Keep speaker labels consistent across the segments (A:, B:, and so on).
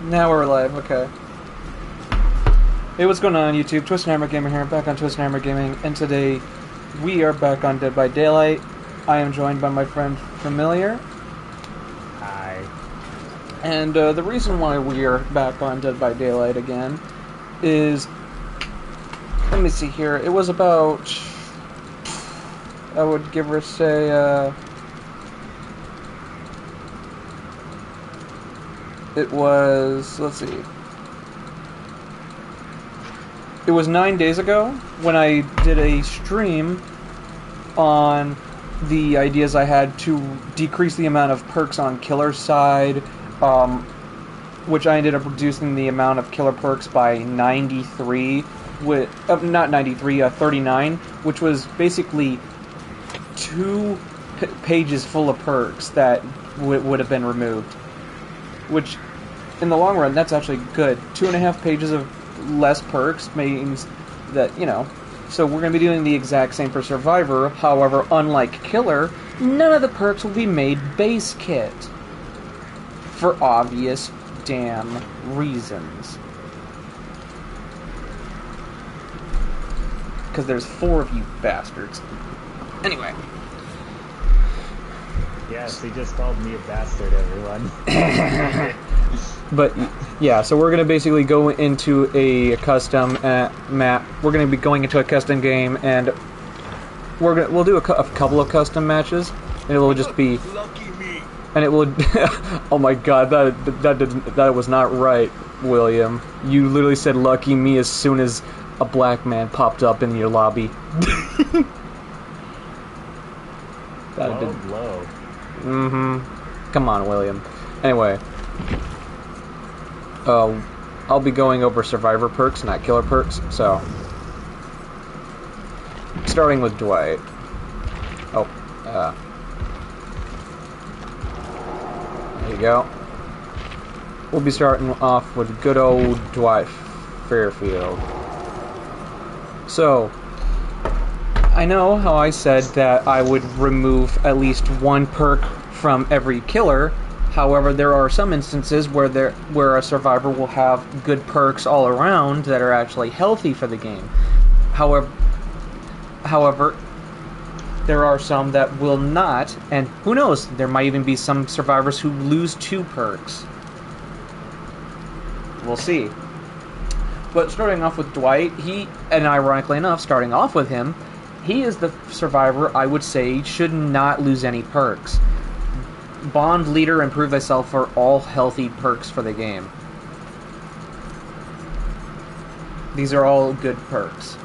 A: Now we're live, okay. Hey, what's going on YouTube? Twisted Hammer Gamer here, back on Twisted Hammer Gaming, and today we are back on Dead by Daylight. I am joined by my friend Familiar.
B: Hi.
A: And the reason why we are back on Dead by Daylight again is, let me see here, it was about, I would give her say, it was, let's see, it was 9 days ago when I did a stream on the ideas I had to decrease the amount of perks on Killer's side, which I ended up reducing the amount of Killer perks by 93, with, not 93, 39, which was basically two pages full of perks that would have been removed. Which, in the long run, that's actually good. 2.5 pages of less perks means that, you know, so we're going to be doing the exact same for Survivor. However, unlike Killer, none of the perks will be made base kit. For obvious damn reasons. Because there's 4 of you bastards. Anyway.
B: Yes, he just called me a bastard, everyone.
A: But, yeah, so we're going to basically go into a custom map. We're going to be going into a custom game, and we'll do a couple of custom matches, and it will just be... And it will... Oh my god, that was not right, William. You literally said lucky me as soon as a black man popped up in your lobby.
B: Low.
A: Mm-hmm. Come on, William. Anyway. I'll be going over Survivor perks, not Killer perks, so... Starting with Dwight. There you go. We'll be starting off with good old Dwight Fairfield. So... I know how I said that I would remove at least one perk from every killer. However, there are some instances where a survivor will have good perks all around that are actually healthy for the game. However, there are some that will not, and who knows, there might even be some survivors who lose 2 perks. We'll see. But starting off with Dwight, and ironically enough, starting off with him, he is the survivor I would say should not lose any perks. Bond, Leader, and Prove Thyself are all healthy perks for the game. These are all good perks.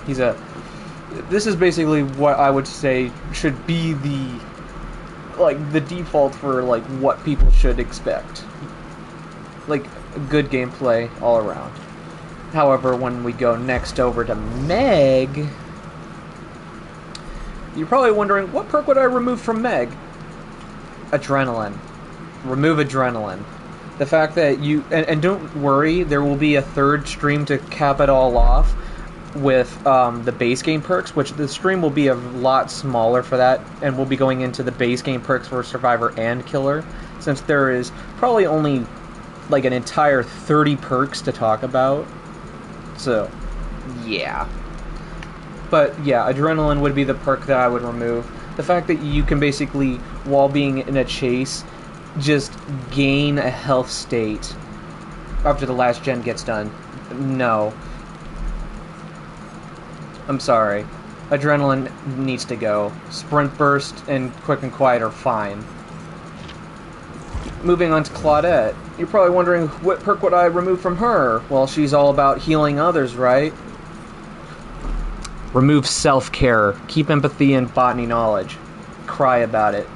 A: This is basically what I would say should be the default for, what people should expect. Good gameplay all around. However, when we go next over to Meg, you're probably wondering, what perk would I remove from Meg? Adrenaline. Remove Adrenaline. The fact that you... And don't worry, there will be a third stream to cap it all off with the base game perks, which the stream will be a lot smaller for that, and we'll be going into the base game perks for Survivor and Killer, since there is probably only, an entire 30 perks to talk about. So, yeah. But, yeah, Adrenaline would be the perk that I would remove. The fact that you can basically, while being in a chase, just gain a health state after the last gen gets done. No. I'm sorry. Adrenaline needs to go. Sprint Burst and Quick and Quiet are fine. Moving on to Claudette. You're probably wondering, what perk would I remove from her? Well, she's all about healing others, right? Remove self-care. Keep empathy and botany knowledge. Cry about it.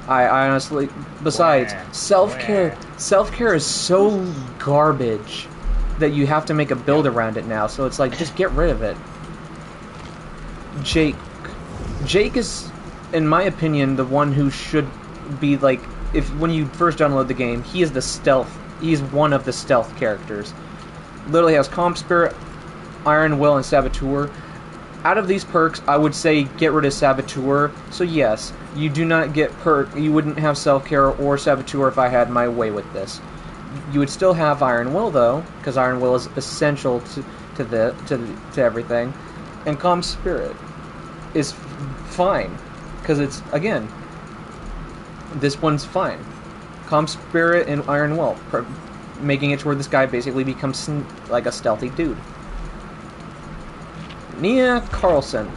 A: I honestly... Besides, self-care is so garbage that you have to make a build around it now, so it's just get rid of it. Jake is, in my opinion, the one who should be, when you first download the game, he's one of the stealth characters. Literally has Calm Spirit, Iron Will, and Saboteur. out of these perks, I would say get rid of Saboteur. So yes, you do not get you wouldn't have Self-Care or Saboteur if I had my way with this. You would still have Iron Will though, because Iron Will is essential to everything. And Calm Spirit is fine, because it's, again, this one's fine. Calm Spirit and Iron Will, making it to where this guy basically becomes like a stealthy dude. Nia Carlson.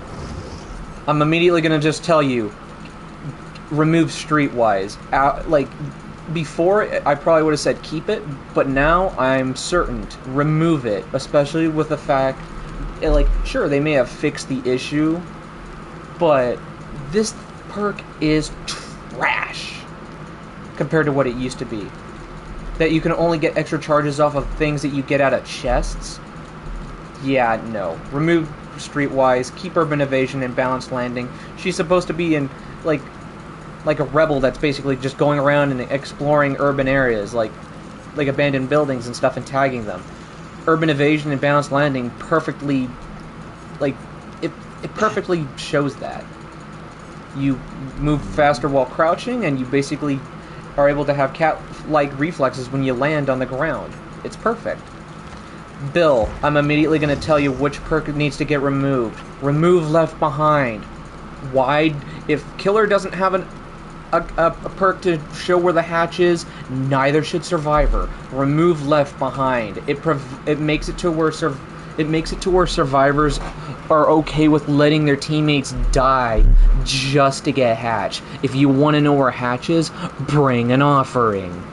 A: I'm immediately gonna just tell you, remove Streetwise. Like, before, I probably would have said keep it, but now I'm certain to remove it, especially with the fact, like, sure, they may have fixed the issue, but this perk is trash compared to what it used to be. That you can only get extra charges off of things that you get out of chests. Yeah, no. Remove Streetwise, keep Urban Evasion and Balanced Landing. She's supposed to be in, like a rebel that's basically just going around and exploring urban areas, like abandoned buildings and stuff, and tagging them. Urban Evasion and Balanced Landing perfectly, like, it perfectly shows that. You move faster while crouching, and you basically are able to have cat-like reflexes when you land on the ground. It's perfect. Bill, I'm immediately going to tell you which perk needs to get removed. Remove Left Behind. Why? If Killer doesn't have a perk to show where the hatch is, neither should Survivor. Remove Left Behind. It makes it to where survivors are okay with letting their teammates die just to get hatch. If you want to know where hatch is, bring an offering.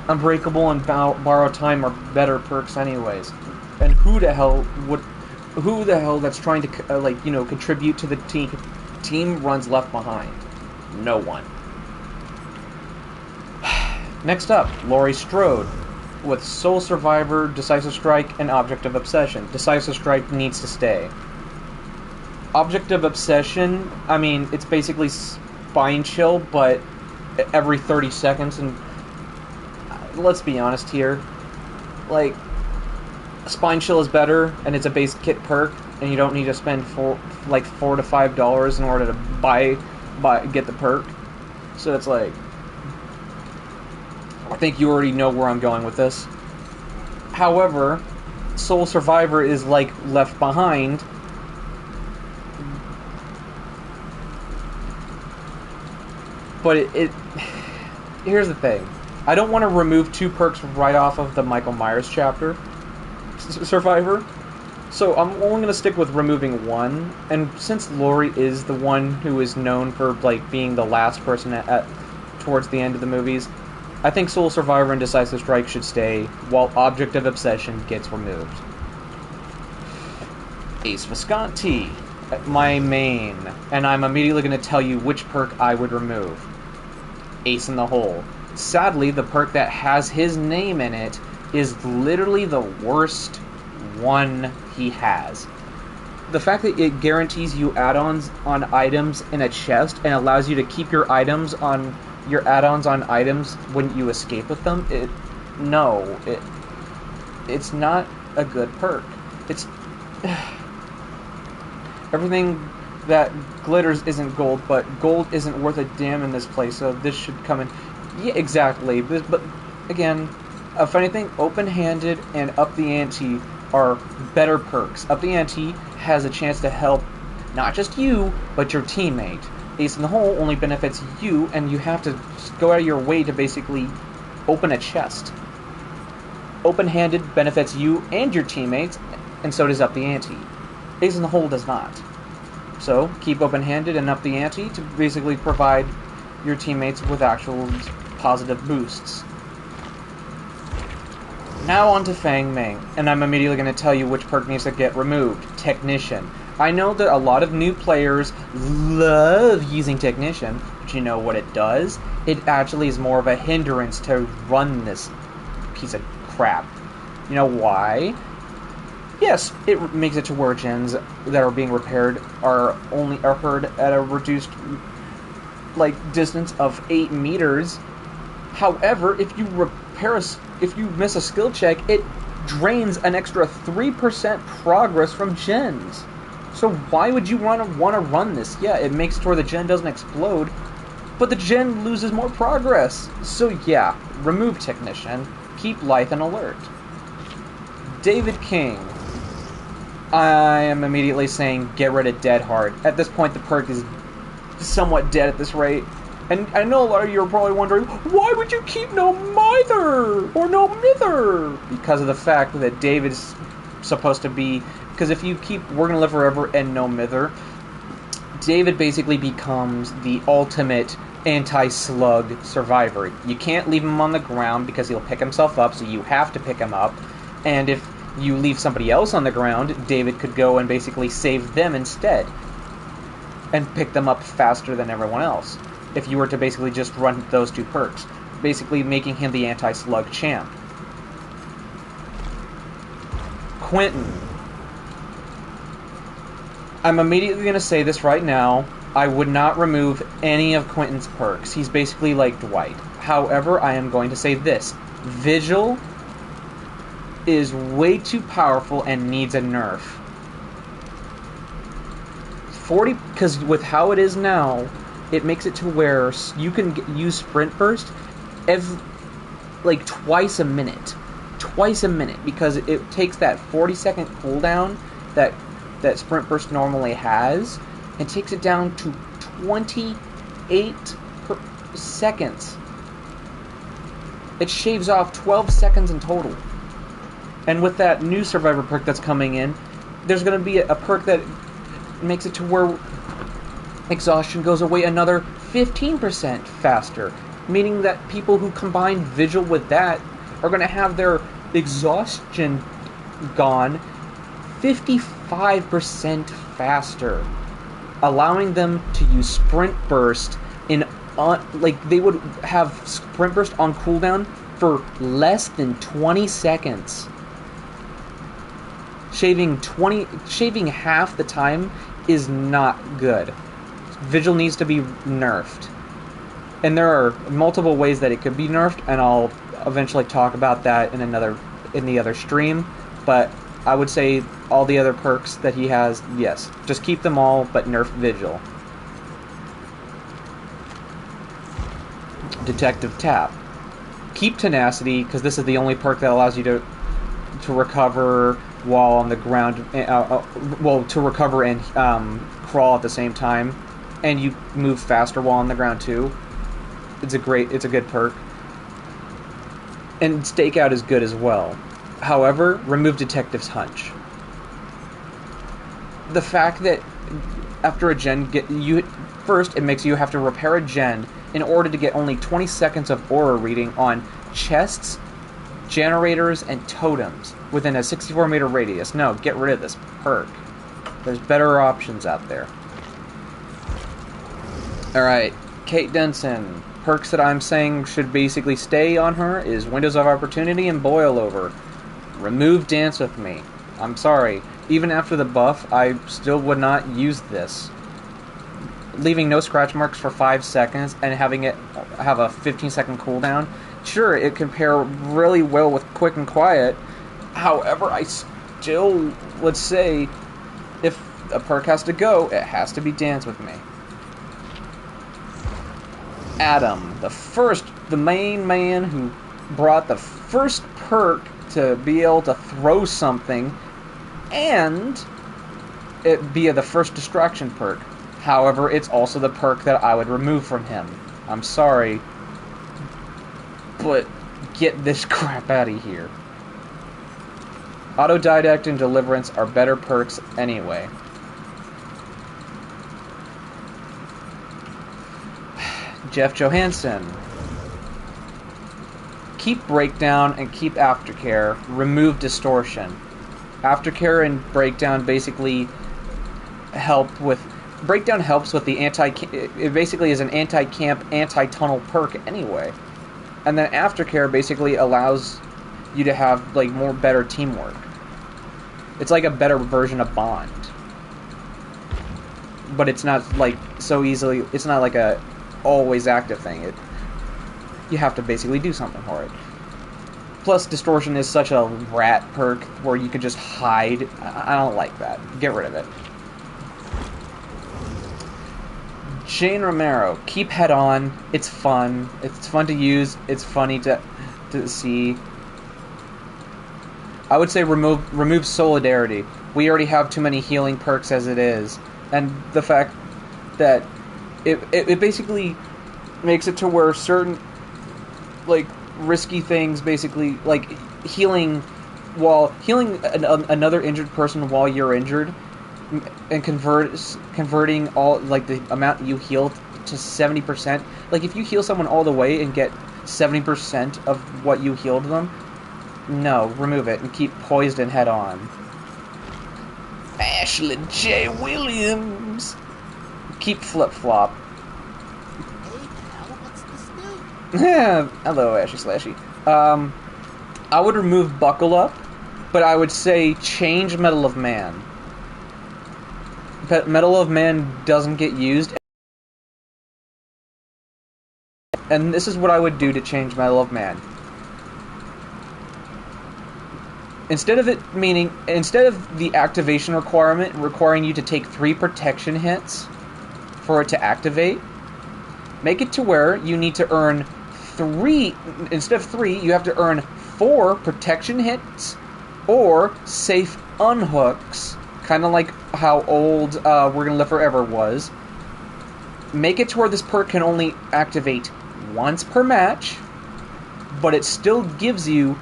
A: Unbreakable and Borrow Time are better perks anyways. And who the hell that's trying to contribute to the team runs Left Behind? No one. Next up, Laurie Strode with Soul Survivor, Decisive Strike, and Object of Obsession. Decisive Strike needs to stay. Object of Obsession, I mean, it's basically Spine Chill, but every 30 seconds, and let's be honest here, like, Spine Chill is better, and it's a base kit perk, and you don't need to spend $4 to $5 in order to get the perk. So it's like, I think you already know where I'm going with this. However, Soul Survivor is like Left Behind. But here's the thing. I don't want to remove 2 perks right off of the Michael Myers chapter, Survivor. So I'm only going to stick with removing 1. And since Laurie is the one who is known for, like, being the last person towards the end of the movies, I think Soul Survivor and Decisive Strike should stay, while Object of Obsession gets removed. Ace Visconti, my main, and I'm immediately going to tell you which perk I would remove. Ace in the Hole. Sadly, the perk that has his name in it is literally the worst one he has. The fact that it guarantees you add-ons on items in a chest and allows you to keep your add-ons on items when you escape with them, it's not a good perk. It's everything that glitters isn't gold, but gold isn't worth a damn in this place, so this should come in. Yeah, exactly. But again, if anything, Open-Handed and Up the Ante are better perks. Up the Ante has a chance to help not just you, but your teammate. Ace in the Hole only benefits you, and you have to go out of your way to basically open a chest. Open-Handed benefits you and your teammates, and so does Up the Ante. Ace in the Hole does not. So, keep Open-Handed and Up the Ante to basically provide your teammates with actual positive boosts. Now on to Fang Meng, and I'm immediately going to tell you which perk needs to get removed. Technician. I know that a lot of new players love using Technician, but you know what it does? It actually is more of a hindrance to run this piece of crap. You know why? Yes, it makes it to where gens that are being repaired are heard at a reduced distance of 8 meters. However, if you miss a skill check, it drains an extra 3% progress from gens. So why would you want to run this? Yeah, it makes it to where the gen doesn't explode, but the gen loses more progress. So yeah, remove Technician, keep Lithe and Alert. David King. I am immediately saying get rid of Dead Hard. At this point, the perk is somewhat dead at this rate. And I know a lot of you are probably wondering, why would you keep No Mither or No Mither? Because of the fact that David's supposed to be... Because if you keep We're Gonna Live Forever and No Mither, David basically becomes the ultimate anti-slug survivor. You can't leave him on the ground because he'll pick himself up, so you have to pick him up. And if you leave somebody else on the ground, David could go and basically save them instead. And pick them up faster than everyone else. If you were to basically just run those two perks. Basically making him the anti-slug champ. Quentin. I'm immediately going to say this right now. I would not remove any of Quentin's perks. He's basically like Dwight. However, I am going to say this. Vigil is way too powerful and needs a nerf. 40, because with how it is now, it makes it to where you can use Sprint Burst like twice a minute. Twice a minute, because it takes that 40-second cooldown that Sprint Burst normally has, and takes it down to 28 seconds. It shaves off 12 seconds in total. And with that new Survivor perk that's coming in, there's going to be a perk that makes it to where exhaustion goes away another 15% faster. Meaning that people who combine Vigil with that are going to have their exhaustion gone 55% faster. Allowing them to use Sprint Burst they would have Sprint Burst on cooldown for less than 20 seconds. Shaving half the time is not good. Vigil needs to be nerfed. And there are multiple ways that it could be nerfed, and I'll eventually talk about that in the other stream. But I would say all the other perks that he has, yes, just keep them all, but nerf Vigil. Detective Tap. Keep Tenacity, because this is the only perk that allows you to recover while on the ground, to recover and crawl at the same time, and you move faster while on the ground too. It's a good perk. And Stakeout is good as well. However, remove Detective's Hunch. The fact that after a gen first it makes you have to repair a gen in order to get only 20 seconds of aura reading on chests, generators, and totems within a 64-meter radius. No, get rid of this perk. There's better options out there. Alright, Kate Denson. Perks that I'm saying should basically stay on her is Windows of Opportunity and Boil Over. Remove Dance With Me. I'm sorry. Even after the buff, I still would not use this. Leaving no scratch marks for 5 seconds and having it have a 15-second cooldown. Sure, it can pair really well with Quick and Quiet. However, I still would say if a perk has to go, it has to be Dance With Me. Adam, the main man who brought the first perk to be able to throw something, and it via the first distraction perk. However, it's also the perk that I would remove from him. I'm sorry, but get this crap out of here. Autodidact and Deliverance are better perks anyway. Jeff Johansson. Keep Breakdown and keep Aftercare. Remove Distortion. Aftercare and Breakdown basically help with... Breakdown helps with the it basically is an anti-camp, anti-tunnel perk anyway. And then Aftercare basically allows you to have like more better teamwork. It's like a better version of Bond. But it's not like so easily, it's not like a always active thing. You have to basically do something for it. Plus, Distortion is such a rat perk where you could just hide. I don't like that. Get rid of it. Jane Romero, keep Head On. It's fun. It's fun to use. It's funny to see. I would say remove Solidarity. We already have too many healing perks as it is. And the fact that it basically makes it to where certain, like, risky things, basically, like healing another injured person while you're injured, and converting all, like, the amount you heal to 70%. Like, if you heal someone all the way and get 70% of what you healed them, no, remove it and keep Poised and Head On. Ashley J. Williams, keep Flip Flop.
C: Hey, pal, what's this new?
A: Yeah, hello, Ashy Slashy. I would remove Buckle Up, but I would say change Medal of Man. Medal of Man doesn't get used, and this is what I would do to change Medal of Man. Instead of the activation requirement requiring you to take 3 protection hits for it to activate, make it to where you need to earn 3, instead of 3, you have to earn 4 protection hits or safe unhooks, kind of like how old We're Gonna Live Forever was. Make it to where this perk can only activate once per match, but it still gives you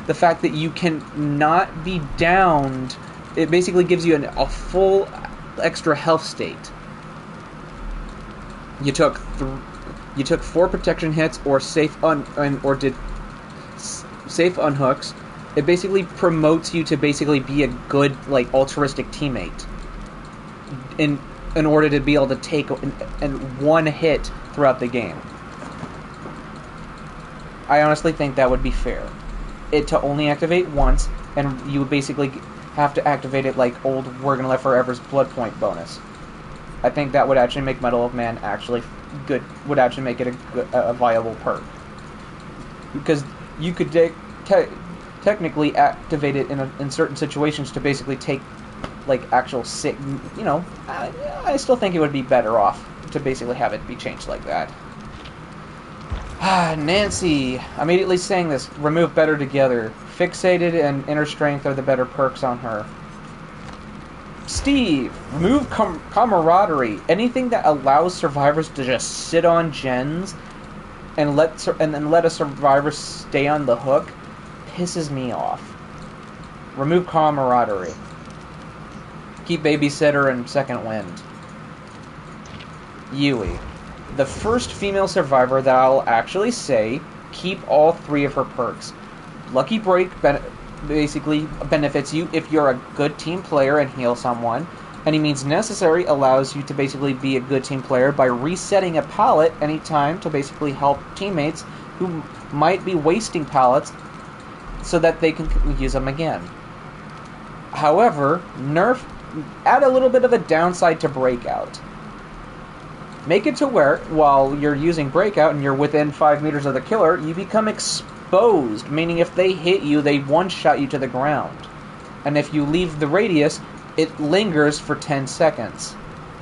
A: the fact that you can not be downed. It basically gives you a full extra health state. You took 4 protection hits or safe safe unhooks. It basically promotes you to basically be a good, like, altruistic teammate in order to be able to take one hit throughout the game. I honestly think that would be fair. It to only activate once, and you would basically have to activate it like old We're Gonna Live Forever's Blood Point bonus. I think that would actually make Medal of Man actually good. Would actually make it a viable perk, because you could technically activate it in certain situations to basically take, like, actual sick. You know, I still think it would be better off to basically have it be changed like that. Nancy, immediately saying this, remove Better Together. Fixated and Inner Strength are the better perks on her. Steve, remove Camaraderie. Anything that allows survivors to just sit on gens and then let a survivor stay on the hook pisses me off. Remove Camaraderie. Keep Babysitter and Second Wind. Yui, the first female survivor that I'll actually say, keep all 3 of her perks. Lucky Break basically benefits you if you're a good team player and heal someone. Any Means Necessary allows you to basically be a good team player by resetting a pallet anytime to basically help teammates who might be wasting pallets so that they can use them again. However, add a little bit of a downside to Breakout. Make it to where, while you're using Breakout and you're within 5 meters of the killer, you become exposed, meaning if they hit you, they one-shot you to the ground. And if you leave the radius, it lingers for 10 seconds.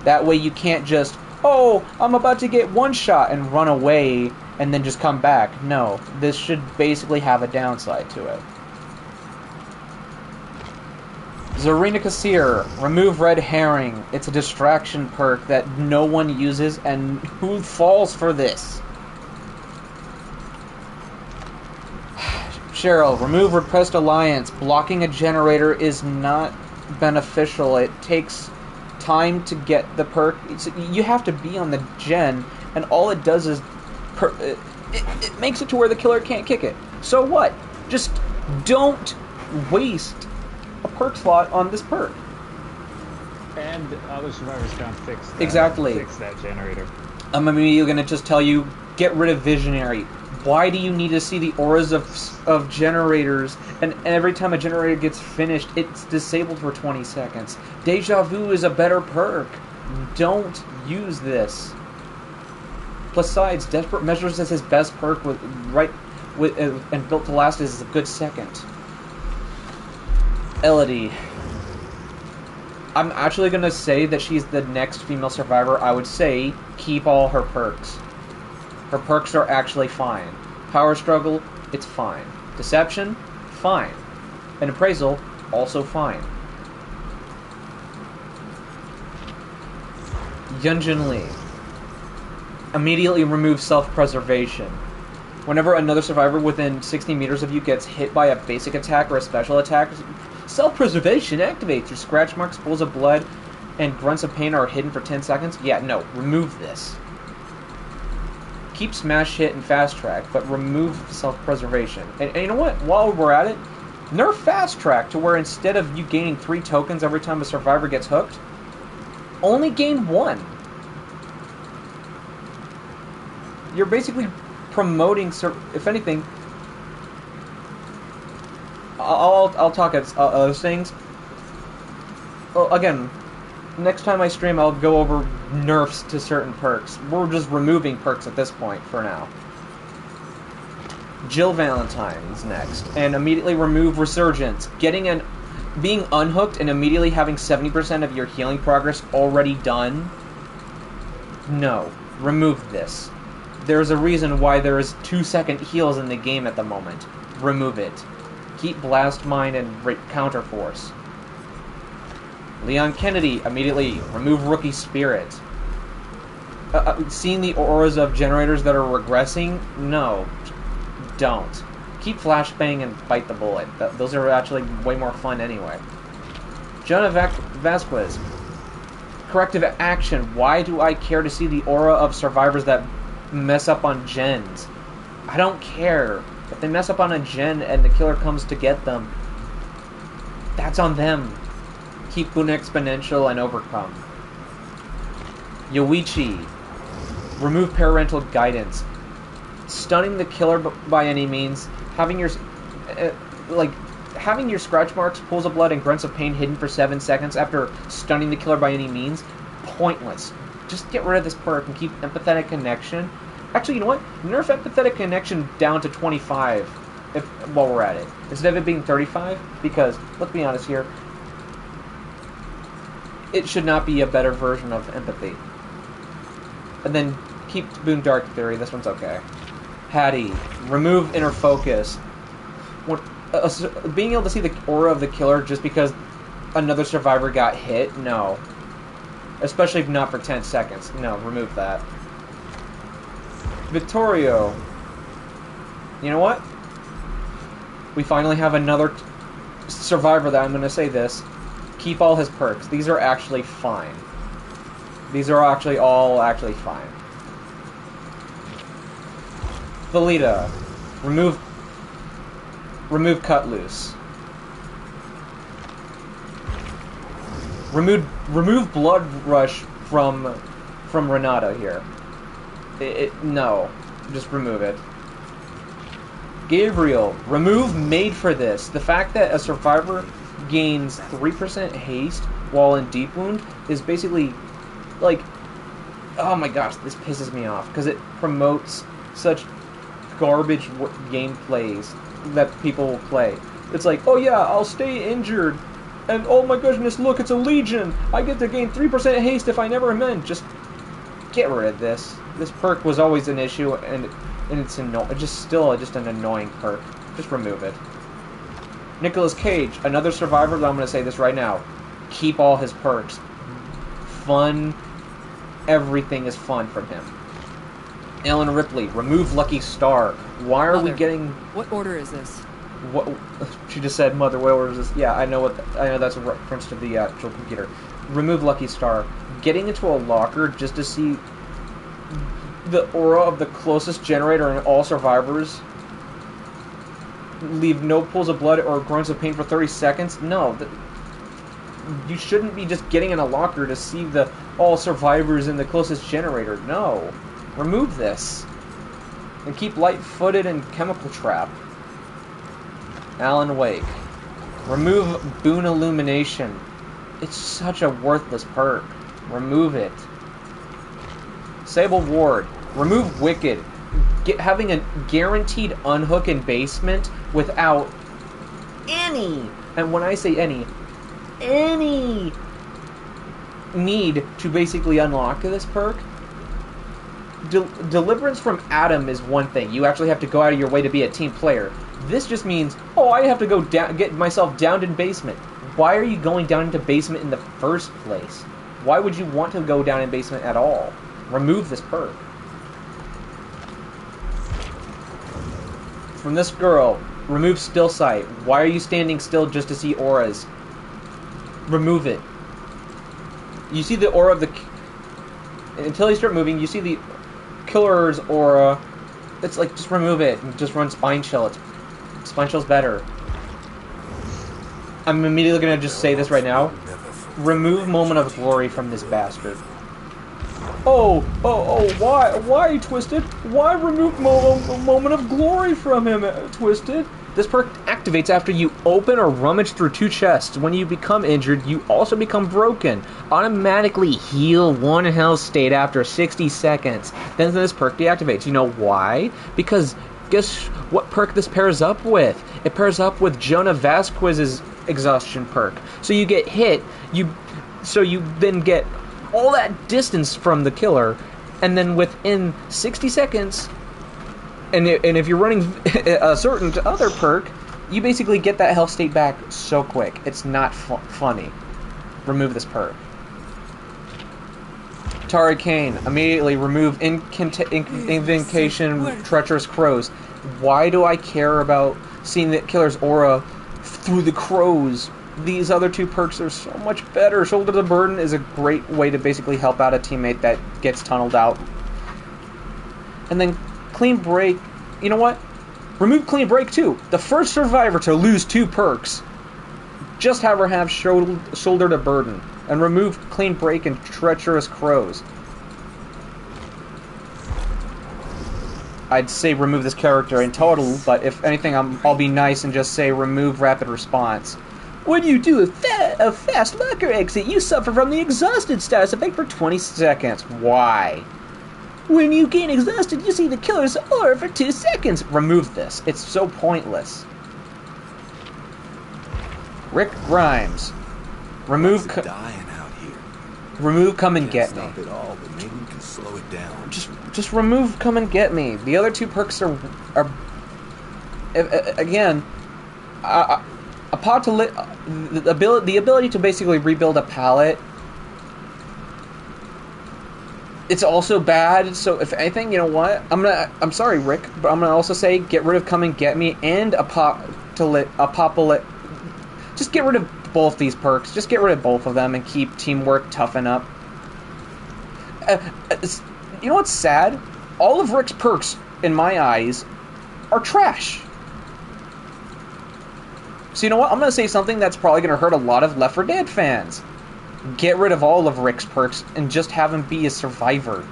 A: That way you can't just, oh, I'm about to get one-shot and run away and then just come back. No, this should basically have a downside to it. Zarina Kassir, remove Red Herring. It's a distraction perk that no one uses, and who falls for this? Cheryl, remove Repressed Alliance. Blocking a generator is not beneficial. It takes time to get the perk. You have to be on the gen, and all it does is it makes it to where the killer can't kick it. So what? Just don't waste a perk slot on this perk.
B: And other survivors can't fix that.
A: Exactly.
B: Fix that generator.
A: I'm immediately going to just tell you, get rid of Visionary. Why do you need to see the auras of generators? And every time a generator gets finished, it's disabled for 20 seconds. Deja Vu is a better perk. Don't use this. Besides, Desperate Measures is his best perk and Built to Last is a good second. Elodie. I'm actually going to say that she's the next female survivor. I would say keep all her perks. Her perks are actually fine. Power Struggle, it's fine. Deception, fine. And Appraisal, also fine. Yunjin Lee. Immediately remove Self-Preservation. Whenever another survivor within 60 meters of you gets hit by a basic attack or a special attack, Self-Preservation activates. Your scratch marks, pools of blood, and grunts of pain are hidden for 10 seconds. Yeah, no, remove this. Keep Smash Hit and Fast Track, but remove Self-Preservation. And you know what? While we're at it, nerf Fast Track to where instead of you gaining 3 tokens every time a survivor gets hooked, only gain 1. You're basically promoting, if anything, I'll talk at other things. Well, again, next time I stream, I'll go over nerfs to certain perks. We're just removing perks at this point for now. Jill Valentine's next, and immediately remove Resurgence. Being unhooked and immediately having 70% of your healing progress already done. No, remove this. There's a reason why there is 2-second heals in the game at the moment. Remove it. Keep Blast Mine and Counterforce. Leon Kennedy, immediately remove Rookie Spirit. Seeing the auras of generators that are regressing? No. Don't. Keep Flashbang and Bite the Bullet. Those are actually way more fun anyway. Jonah Vasquez. Corrective Action. Why do I care to see the aura of survivors that mess up on gens? I don't care. If they mess up on a gen and the killer comes to get them, that's on them. Keep Boon Exponential and Overcome. Yoichi. Remove Parental Guidance. Stunning the killer by any means. Having your having your scratch marks, pools of blood, and grunts of pain hidden for 7 seconds after stunning the killer by any means, pointless. Just get rid of this perk and keep Empathetic Connection. Actually, you know what? Nerf Empathetic Connection down to 25 while we're at it. Instead of it being 35, because, let's be honest here, it should not be a better version of Empathy. And then keep Boon Dark Theory. This one's okay. Hattie. Remove Inner Focus. Being able to see the aura of the killer just because another survivor got hit? No. Especially if not for 10 seconds. No, remove that. Vittorio. You know what? We finally have another survivor that I'm going to say this. Keep all his perks. These are actually fine. These are actually all fine. Valita. Remove Cut Loose. Remove Blood Rush from Renata here. No. Just remove it. Gabriel. Remove Made for This. The fact that a survivor gains 3% haste while in Deep Wound is basically, like, oh my gosh, this pisses me off, because it promotes such garbage gameplays that people will play. It's like, oh yeah, I'll stay injured, and oh my goodness, look, it's a Legion! I get to gain 3% haste if I never amend. Just get rid of this. This perk was always an issue, and it's still an annoying perk. Just remove it. Nicolas Cage, another survivor, but I'm going to say this right now. Keep all his perks. Fun. Everything is fun from him. Ellen Ripley, remove Lucky Star. Why are we getting...
D: What order is this?
A: What? She just said, Mother, what order is this? Yeah, I know that's a reference to the actual computer. Remove Lucky Star. Getting into a locker just to see the aura of the closest generator and all survivors... leave no pools of blood or grunts of pain for 30 seconds? No. You shouldn't be just getting in a locker to see all survivors in the closest generator. No. Remove this. And keep Light-Footed and Chemical Trap. Alan Wake. Remove Boon Illumination. It's such a worthless perk. Remove it. Sable Ward. Remove Wicked.
D: having a guaranteed unhook in basement without any, and when I say any need to basically unlock this perk. Deliverance from Adam is one thing. You actually have to go out of your way to be a team player. This just means, oh, I have to go down, get myself down in basement. Why are you going down into basement in the first place? Why would you want to go down in basement at all? Remove this perk. From this girl, remove still sight. Why are you standing still just to see auras? Remove it. You see the aura of the... Until you start moving, you see the killer's aura. It's like, just remove it and just run Spine Chill. Spine Chill's better. I'm immediately gonna just say this right now. Remove Moment of Glory from this bastard. Why, Twisted? Why remove Moment of Glory from him, Twisted? This perk activates after you open or rummage through 2 chests. When you become injured, you also become broken. Automatically heal 1 health state after 60 seconds. Then this perk deactivates. You know why? Because guess what perk this pairs up with? It pairs up with Jonah Vasquez's exhaustion perk. So you get hit, you then get all that distance from the killer, and then within 60 seconds... And if you're running a certain other perk, you basically get that health state back so quick. It's not funny. Remove this perk. Tari Kane, immediately remove Invocation Treacherous Crows. Why do I care about seeing the killer's aura through the crows? These other 2 perks are so much better. Shoulder the Burden is a great way to basically help out a teammate that gets tunneled out. And then Clean Break, you know what? Remove Clean Break too. The first survivor to lose 2 perks. Just have her have Shoulder to Burden. And remove Clean Break and Treacherous Crows. I'd say remove this character in total, but if anything, I'll be nice and just say remove Rapid Response. When you do a fast locker exit, you suffer from the exhausted status effect for 20 seconds. Why? When you gain exhausted, you see the killer's aura for 2 seconds. Remove this. It's so pointless. Rick Grimes. Remove...
E: dying out here.
D: Remove Come and Get Me.
E: Stop it all, but maybe we can slow it down.
D: Just remove Come and Get Me. The other 2 perks are again... the ability to basically rebuild a pallet... It's also bad, so if anything, you know what? I'm sorry, Rick, but I'm gonna also say get rid of Come and Get Me and Apocalypse. Just get rid of both these perks. Just get rid of both of them and keep Teamwork Toughen Up. You know what's sad? All of Rick's perks, in my eyes, are trash. So you know what? I'm gonna say something that's probably gonna hurt a lot of Left 4 Dead fans. Get rid of all of Rick's perks and just have him be a survivor.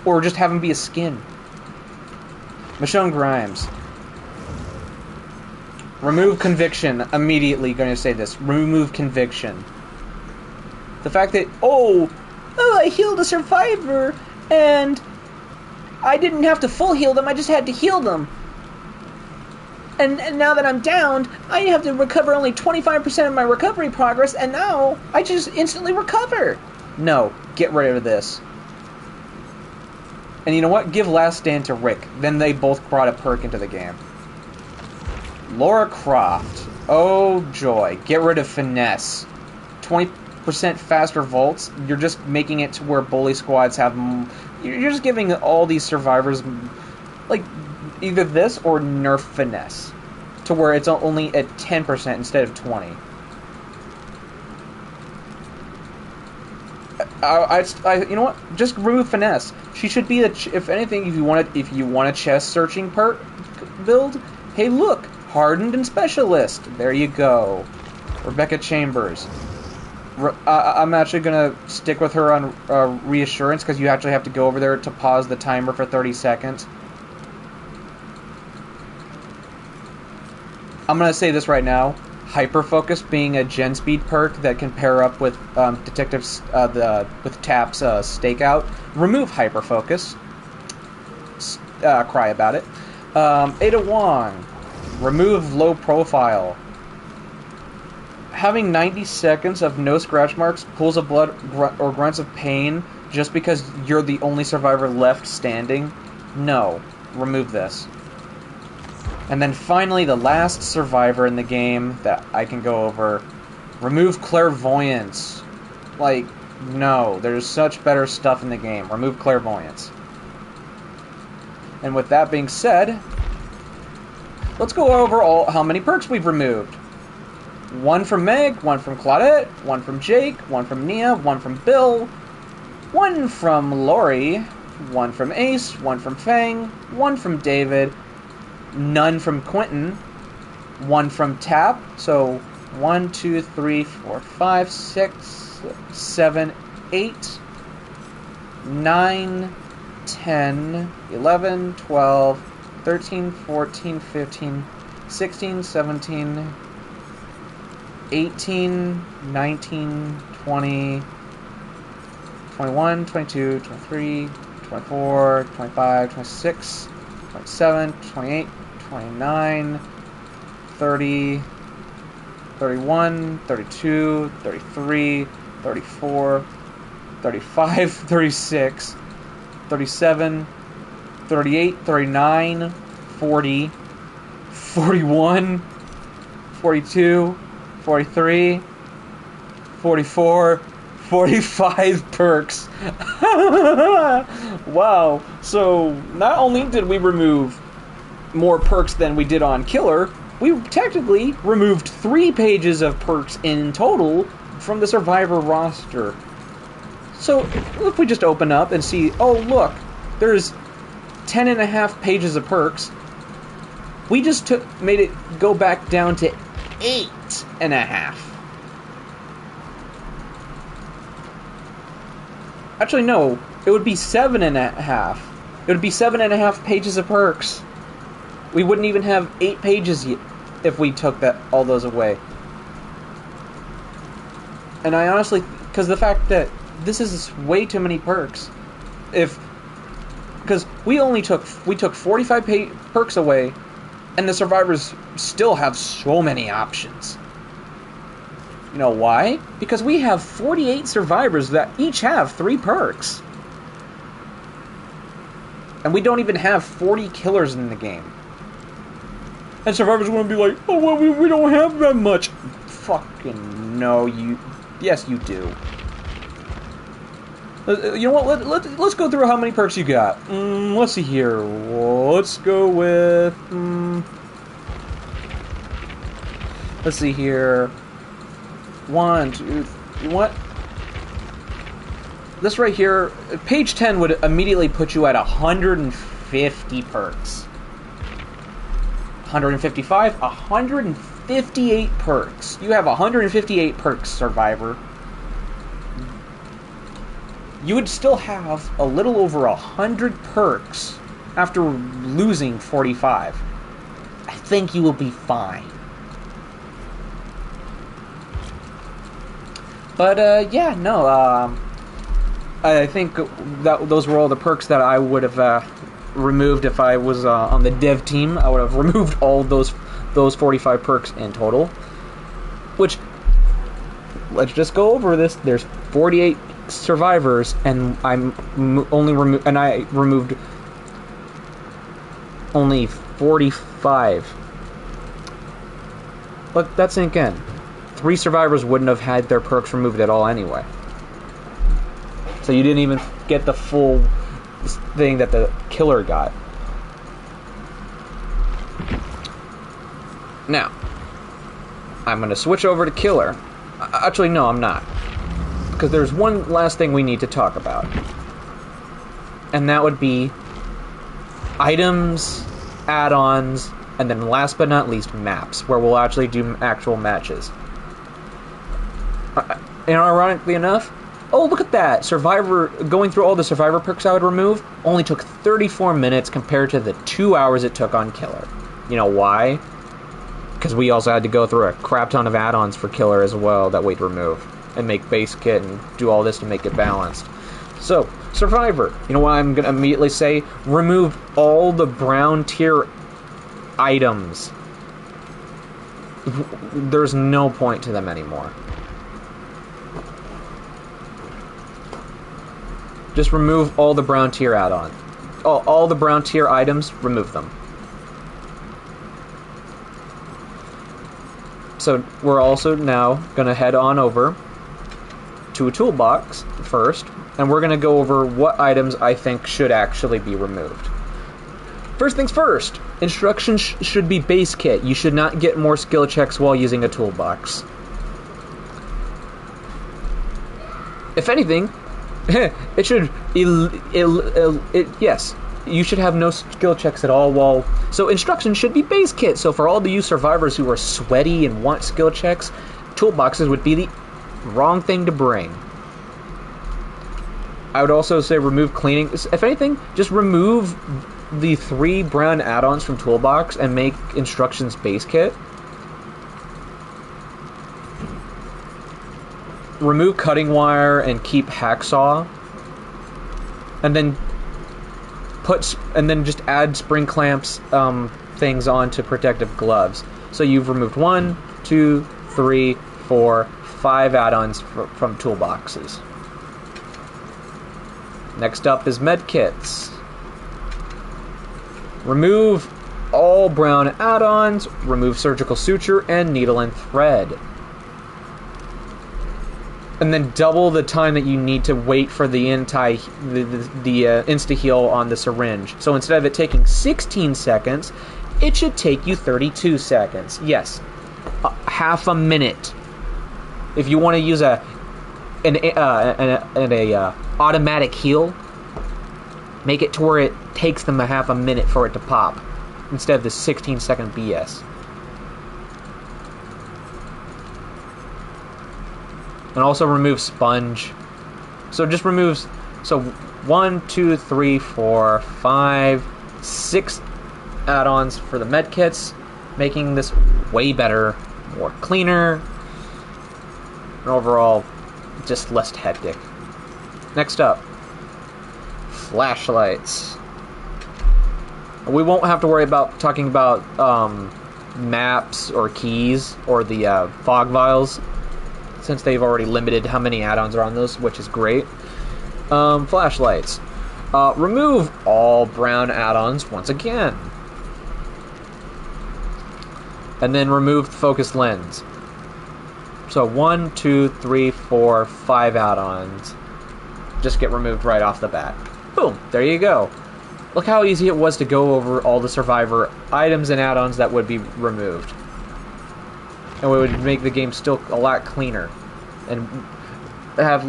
D: Or just have him be a skin. Michonne Grimes. Remove Conviction. Immediately going to say this. Remove Conviction. The fact that, I healed a survivor and I didn't have to full heal them, I just had to heal them. And now that I'm downed, I have to recover only 25% of my recovery progress, and now I just instantly recover. No, get rid of this. And you know what? Give Last Stand to Rick. Then they both brought a perk into the game. Lara Croft. Oh, joy. Get rid of Finesse. 20% faster vaults. You're just making it to where bully squads have... You're just giving all these survivors... like... either this or nerf Finesse to where it's only at 10% instead of 20. You know what? Just remove Finesse. She should be if anything, if you want a chest searching perk build, hey look, Hardened and Specialist. There you go. Rebecca Chambers. I'm actually gonna stick with her on Reassurance because you actually have to go over there to pause the timer for 30 seconds. I'm going to say this right now. Hyper Focus being a gen speed perk that can pair up with with TAP's Stakeout. Remove Hyper Focus.
A: cry about it. Ada Wong, remove low profile. Having 90 seconds of no scratch marks, pools of blood, or grunts of pain just because you're the only survivor left standing? No. Remove this. And then finally, the last survivor in the game that I can go over. Remove clairvoyance. Like, no. There's such better stuff in the game. Remove clairvoyance. And with that being said, let's go over how many perks we've removed. 1 from Meg, 1 from Claudette, 1 from Jake, 1 from Nia, 1 from Bill, 1 from Lori, 1 from Ace, 1 from Fang, 1 from David, none from Quentin, 1 from Tap, so 1, 2, 3, 4, 5, 6, 7, 8, 9, 10, 11, 12, 13, 14, 15, 16, 17, 18, 19, 20, 21, 22, 23, 24, 25, 26, 27, 28, 29, 30, 31, 32, 33, 34, 35, 36, 37, 38, 39, 40, 41, 42, 43, 44, 45 perks. Wow. So, not only did we remove more perks than we did on Killer, we technically removed 3 pages of perks in total from the Survivor roster. So, if we just open up and see, oh look, there's 10.5 pages of perks. We just made it go back down to 8.5. Actually, no. It would be 7.5. It would be 7.5 pages of perks. We wouldn't even have 8 pages if we took all those away. And I honestly, because the fact that this is way too many perks. Because we took 45 perks away, and the survivors still have so many options. You know why? Because we have 48 survivors that each have 3 perks. And we don't even have 40 killers in the game. And survivors want to be like, oh, well, we don't have that much. Fucking no, yes, you do. You know what? Let's go through how many perks you got. Let's see here. Let's go with. Let's see here. 1, 2. You want this right here? Page 10 would immediately put you at 150 perks. 155, 158 perks. You have 158 perks, Survivor. You would still have a little over 100 perks after losing 45. I think you will be fine. But, yeah, no, I think that those were all the perks that I would have removed if I was on the dev team. I would have removed all those 45 perks in total. Which, let's just go over this. There's 48 survivors, and I removed only 45. Let that sink in. 3 survivors wouldn't have had their perks removed at all anyway. So you didn't even get the full thing that the killer got. Now, I'm going to switch over to killer. Actually, no, I'm not. Because there's one last thing we need to talk about. And that would be items, add-ons, and then last but not least, maps, where we'll actually do actual matches. And ironically enough, oh, look at that! Survivor, going through all the Survivor perks I would remove, only took 34 minutes compared to the 2 hours it took on Killer. You know why? Because we also had to go through a crap ton of add-ons for Killer as well that we'd remove. And make base kit and do all this to make it balanced. So,
D: Survivor. You know what I'm going to immediately say? Remove all the brown tier items. There's no point to them anymore. Just remove all the brown tier add-on. All the brown tier items, remove them. So we're also now going to head on over to a toolbox first, and we're going to go over what items I think should actually be removed. First things first, instructions should be base kit. You should not get more skill checks while using a toolbox. If anything, it should... yes, you should have no skill checks at all while... So instructions should be base kit. So for all the you survivors who are sweaty and want skill checks, toolboxes would be the wrong thing to bring. I would also say remove cleaning. If anything, just remove the 3 brown add-ons from toolbox and make instructions base kit. Remove cutting wire and keep hacksaw. And then just add spring clamps things onto protective gloves. So you've removed 1, 2, 3, 4, 5 add-ons from toolboxes. Next up is med kits. Remove all brown add-ons, remove surgical suture and needle and thread. And then double the time that you need to wait for the insta-heal on the syringe. So instead of it taking 16 seconds, it should take you 32 seconds. Yes, half a minute. If you want to use an automatic heal, make it to where it takes them a half a minute for it to pop, instead of the 16-second BS. And also remove sponge. So just removes... So 1, 2, 3, 4, 5, 6 add-ons for the med kits, making this way better, more cleaner, and overall just less hectic. Next up, flashlights. We won't have to worry about talking about maps or keys or the fog vials, since they've already limited how many add-ons are on those, which is great. Flashlights. Remove all brown add-ons once again. And then remove the focus lens. So 1, 2, 3, 4, 5 add-ons just get removed right off the bat. Boom, there you go. Look how easy it was to go over all the Survivor items and add-ons that would be removed. And it would make the game still a lot cleaner, and have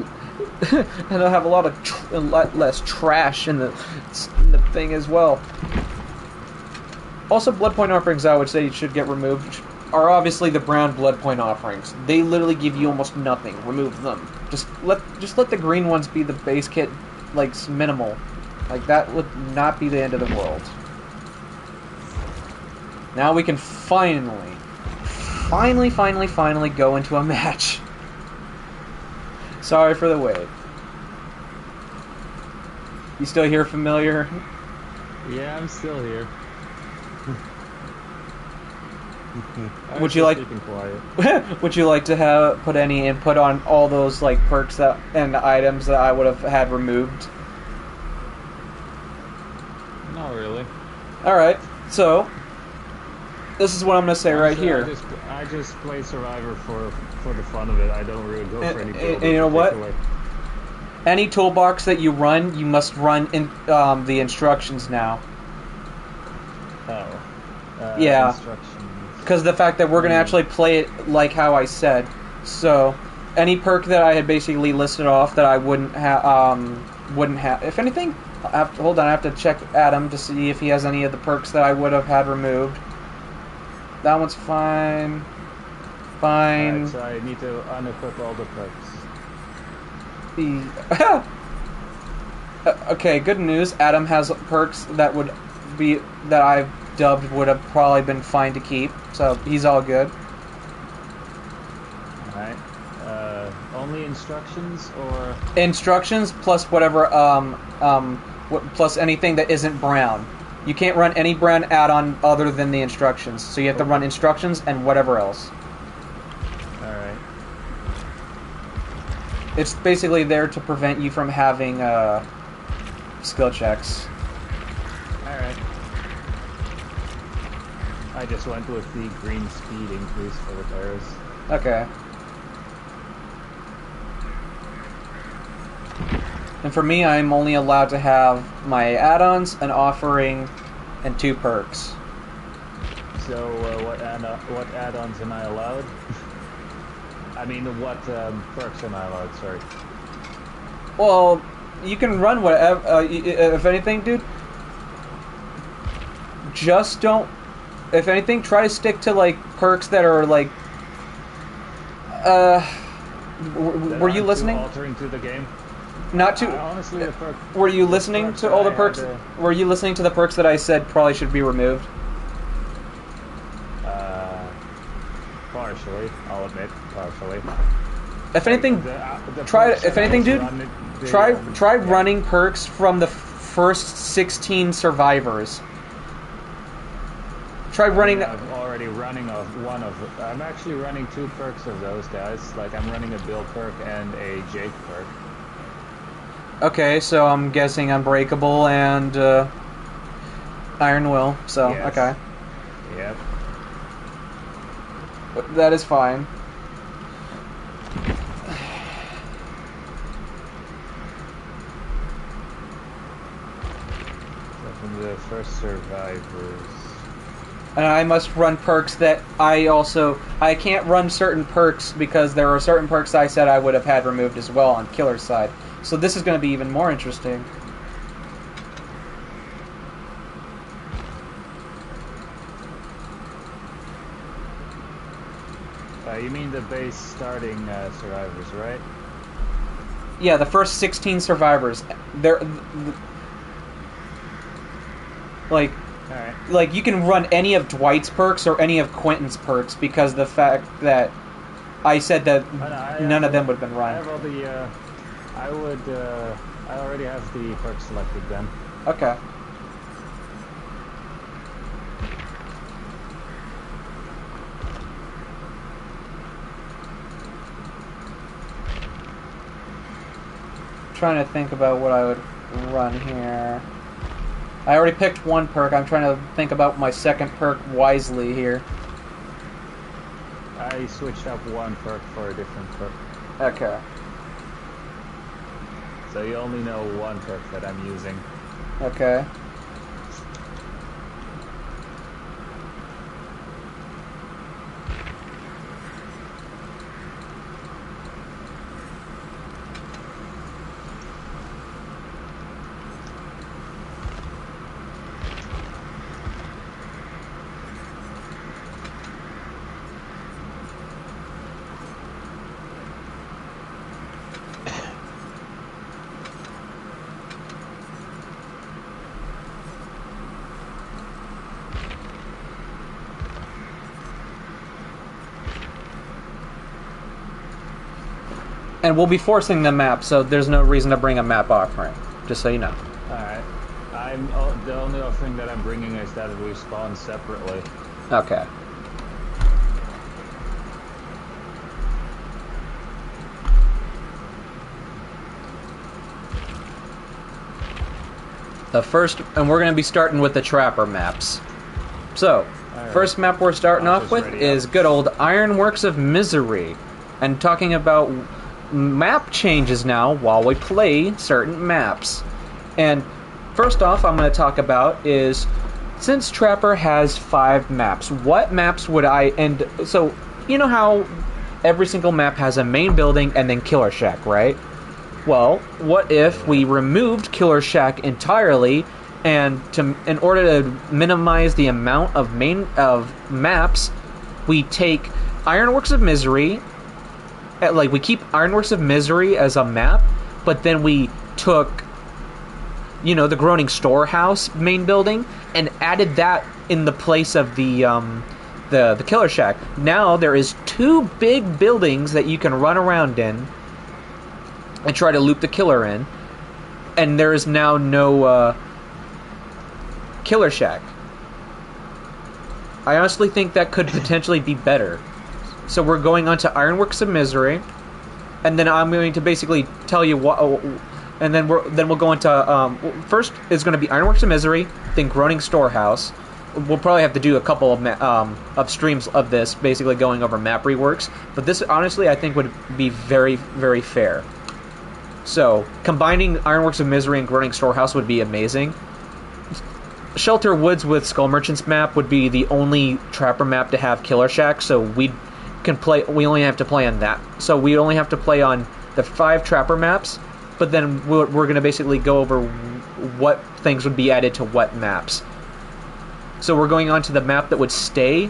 D: a lot less trash in the thing as well. Also, blood point offerings I would say should get removed are obviously the brown blood point offerings. They literally give you almost nothing. Remove them. Just let the green ones be the base kit, like minimal. Like that would not be the end of the world. Now we can finally go into a match. Sorry for the wait. You still here, familiar?
B: Yeah, I'm still here.
A: Would you like?
B: Quiet.
A: Would you like to put any input on all those like perks and items that I would have had removed?
B: Not really.
A: All right, so this is what I'm gonna say right here.
B: I just play Survivor for the fun of it. I don't really go for any build.
A: And you know what? Any toolbox that you run, you must run in the instructions now.
B: Oh.
A: Yeah.
B: Instructions.
A: Because the fact that we're going to actually play it like how I said. So, any perk that I had basically listed off that I wouldn't have... If anything, hold on, I have to check Adam to see if he has any of the perks that I would have had removed. That one's fine. Fine.
B: Right, so I need to unequip all the perks.
A: Okay, good news. Adam has perks that I've dubbed would have probably been fine to keep, so he's all good.
B: Alright. only instructions or?
A: Instructions plus whatever, plus anything that isn't brown. You can't run any brown add-on other than the instructions. So you have to run instructions and whatever else.
B: Alright.
A: It's basically there to prevent you from having skill checks.
B: Alright. I just went with the green speed increase for the tires.
A: Okay. And for me, I'm only allowed to have my add-ons, an offering, and 2 perks.
B: So, what add-ons am I allowed? I mean, what perks am I allowed, sorry.
A: Well, you can run whatever, if anything, dude, just don't, if anything, try to stick to, like, perks that are, like, were you listening?
B: Altering to the game?
A: Not to.
B: Honestly, the perk.
A: Were you listening to all the perks? Were you listening to the perks that I said probably should be removed?
B: Partially, I'll admit, partially.
A: If anything, try. If anything, dude, try running perks from the first 16 survivors. Try running.
B: I'm already running one of. I'm actually running 2 perks of those guys. Like I'm running a Bill perk and a Jake perk.
A: Okay, so I'm guessing Unbreakable and Iron Will. So
B: Yes.
A: okay,
B: Yep.
A: that is fine.
B: So from the first survivors.
A: And I must run perks that I can't run certain perks because there are certain perks I said I would have had removed as well on Killer's side. So this is going to be even more interesting.
B: You mean the base starting survivors, right?
A: Yeah, the first 16 survivors. They're like,
B: Alright.
A: like you can run any of Dwight's perks or any of Quentin's perks because the fact that I said that none of them would have been
B: I
A: run.
B: have all the. I already have the perks selected then.
A: Okay. Trying to think about what I would run here. I already picked one perk. I'm trying to think about my second perk wisely here.
B: I switched up one perk for a different perk.
A: Okay.
B: So you only know one perk that I'm using.
A: Okay. And we'll be forcing the map, so there's no reason to bring a map offering. Just so you know.
B: Alright. The only other thing that I'm bringing is that we spawn separately.
A: Okay. The first, and we're going to be starting with the Trapper maps. So, first map we're starting off with is good old Ironworks of Misery. And talking about map changes now while we play certain maps. And first off, I'm going to talk about is, since Trapper has 5 maps, what maps would I, and so, you know how every single map has a main building and then Killer Shack, right? Well, what if we removed Killer Shack entirely, and in order to minimize the amount of maps, we take Ironworks of Misery, like we keep Ironworks of Misery as a map, but then we took, you know, the Groaning Storehouse main building and added that in the place of the
D: the Killer Shack. Now there is 2 big buildings that you can run around in and try to loop the killer in, and there is now no Killer Shack. I honestly think that could potentially be better. So we're going on to Ironworks of Misery, and then I'm going to basically tell you what, and then we'll go into first is going to be Ironworks of Misery, then Groaning Storehouse. We'll probably have to do a couple of streams of this, basically going over map reworks. But this, honestly, I think would be very, very fair. So, combining Ironworks of Misery and Groaning Storehouse would be amazing. Shelter Woods with Skull Merchants map would be the only Trapper map to have Killer Shack, so we only have to play on that. So we only have to play on the 5 Trapper maps, but then we're going to basically go over what things would be added to what maps. So we're going on to the map that would stay,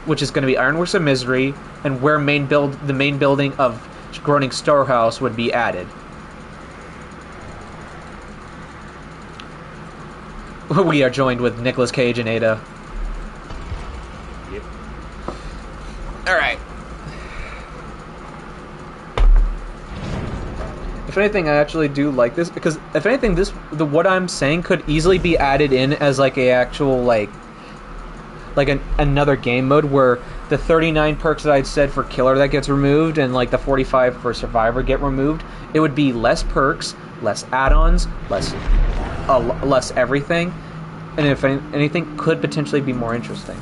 D: which is going to be Ironworks of Misery, and where the main building of Groaning Storehouse would be added. We are joined with Nicolas Cage and Ada.
B: Yep.
D: Alright. If anything, I actually do like this, because if anything, what I'm saying could easily be added in as like a actual another game mode where the 39 perks that I'd said for Killer that gets removed and like the 45 for Survivor get removed. It would be less perks, less add-ons, less everything, and if anything, could potentially be more interesting.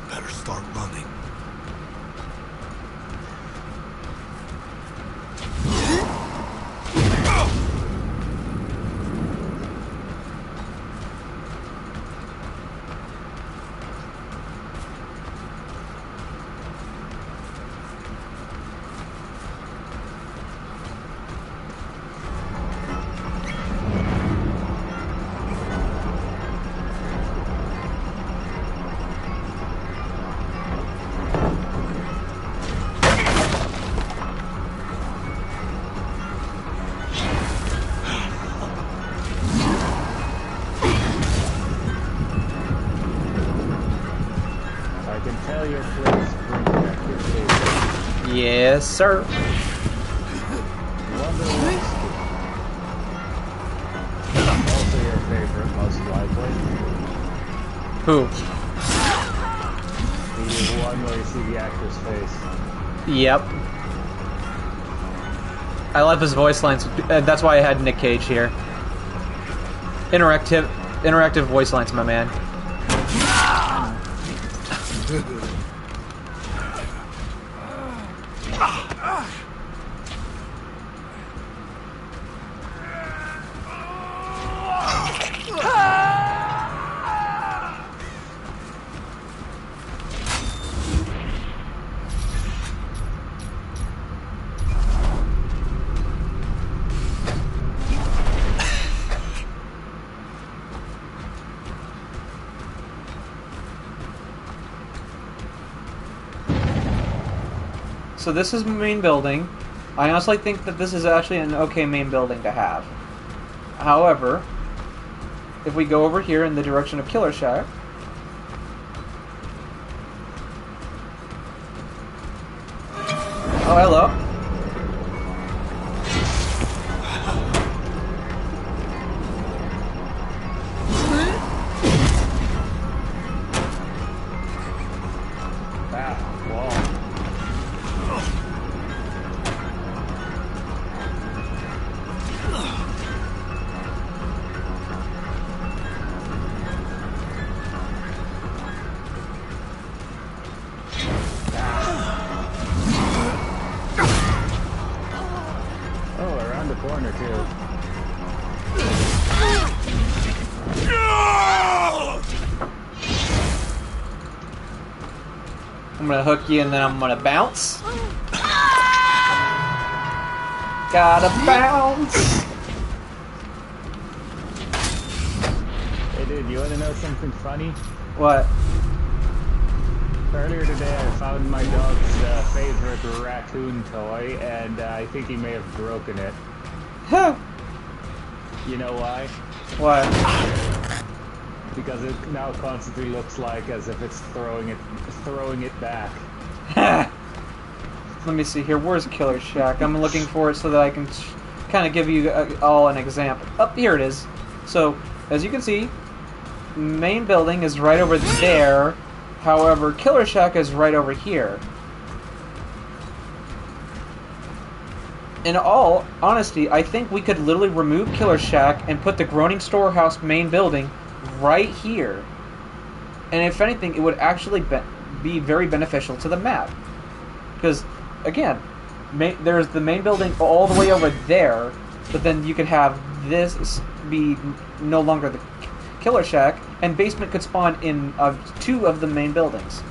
E: Better start running.
D: Yes, sir.
B: Also your favorite, most likely.
D: Who?
B: The one where you see the actor's face.
D: Yep. I love his voice lines. That's why I had Nick Cage here. Interactive voice lines, my man.
A: So this is the main building. I honestly think that this is actually an okay main building to have. However, if we go over here in the direction of Killer Shack, oh, hello.
B: Corner too.
A: I'm gonna hook you and then I'm gonna bounce. Gotta bounce.
B: Hey dude, you wanna know something funny?
A: What?
B: Earlier today I found my dog's favorite raccoon toy, and I think he may have broken it.
A: Huh.
B: You know why?
A: What?
B: Because it now constantly looks like as if it's throwing it back.
A: Let me see here. Where's Killer Shack? I'm looking for it so that I can kind of give you all an example. Up here it is. So, as you can see, main building is right over there. However, Killer Shack is right over here. In all honesty, I think we could literally remove Killer Shack and put the Groaning Storehouse main building right here. And if anything, it would actually be very beneficial to the map. Because, again, there's the main building all the way over there, but then you could have this be no longer the Killer Shack, and basement could spawn in 2 of the main buildings.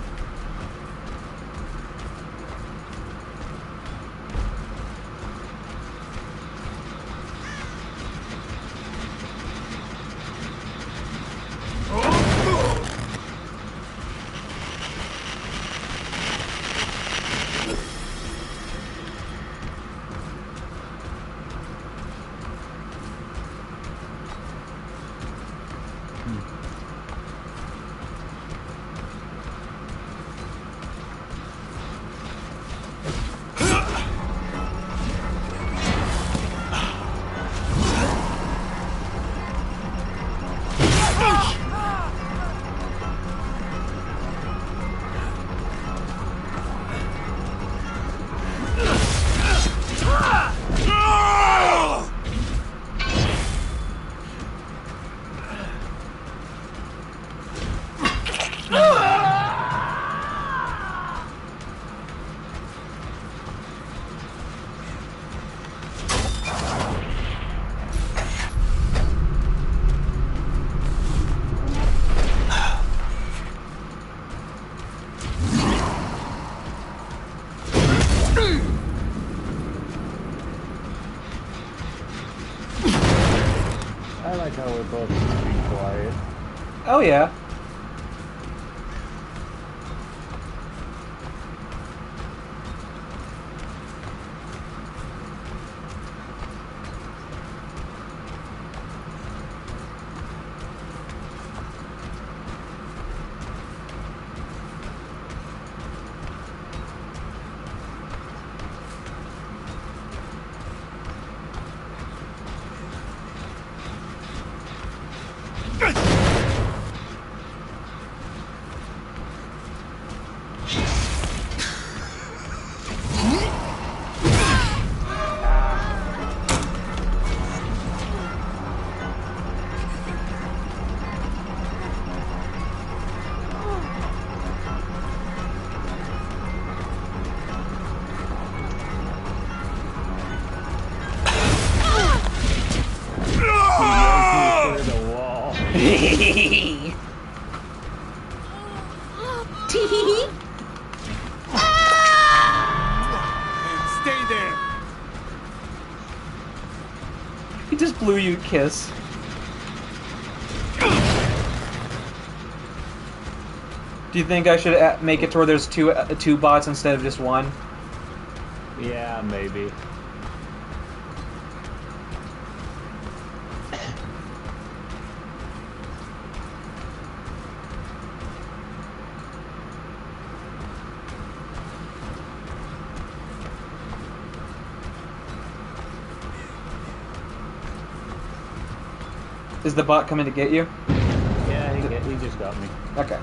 B: I like how we're both being quiet.
A: Oh yeah.
C: Stay there.
A: He just blew you a kiss. Do you think I should make it to where there's two bots instead of just one?
B: Yeah, maybe.
A: Is the bot coming to get you?
B: Yeah, he just got me.
A: Okay.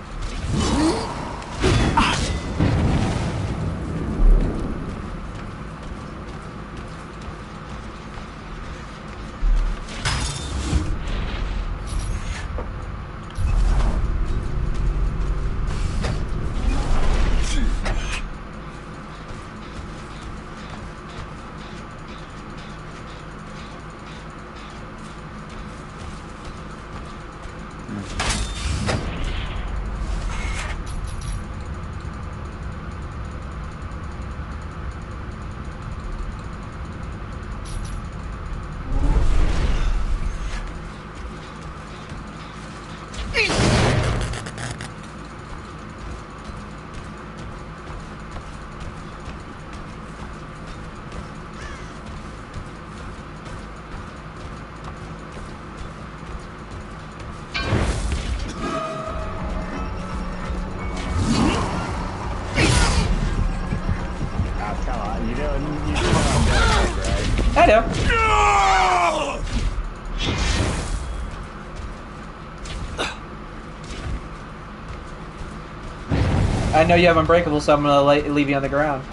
A: I know you have Unbreakable, so I'm gonna leave you on the ground.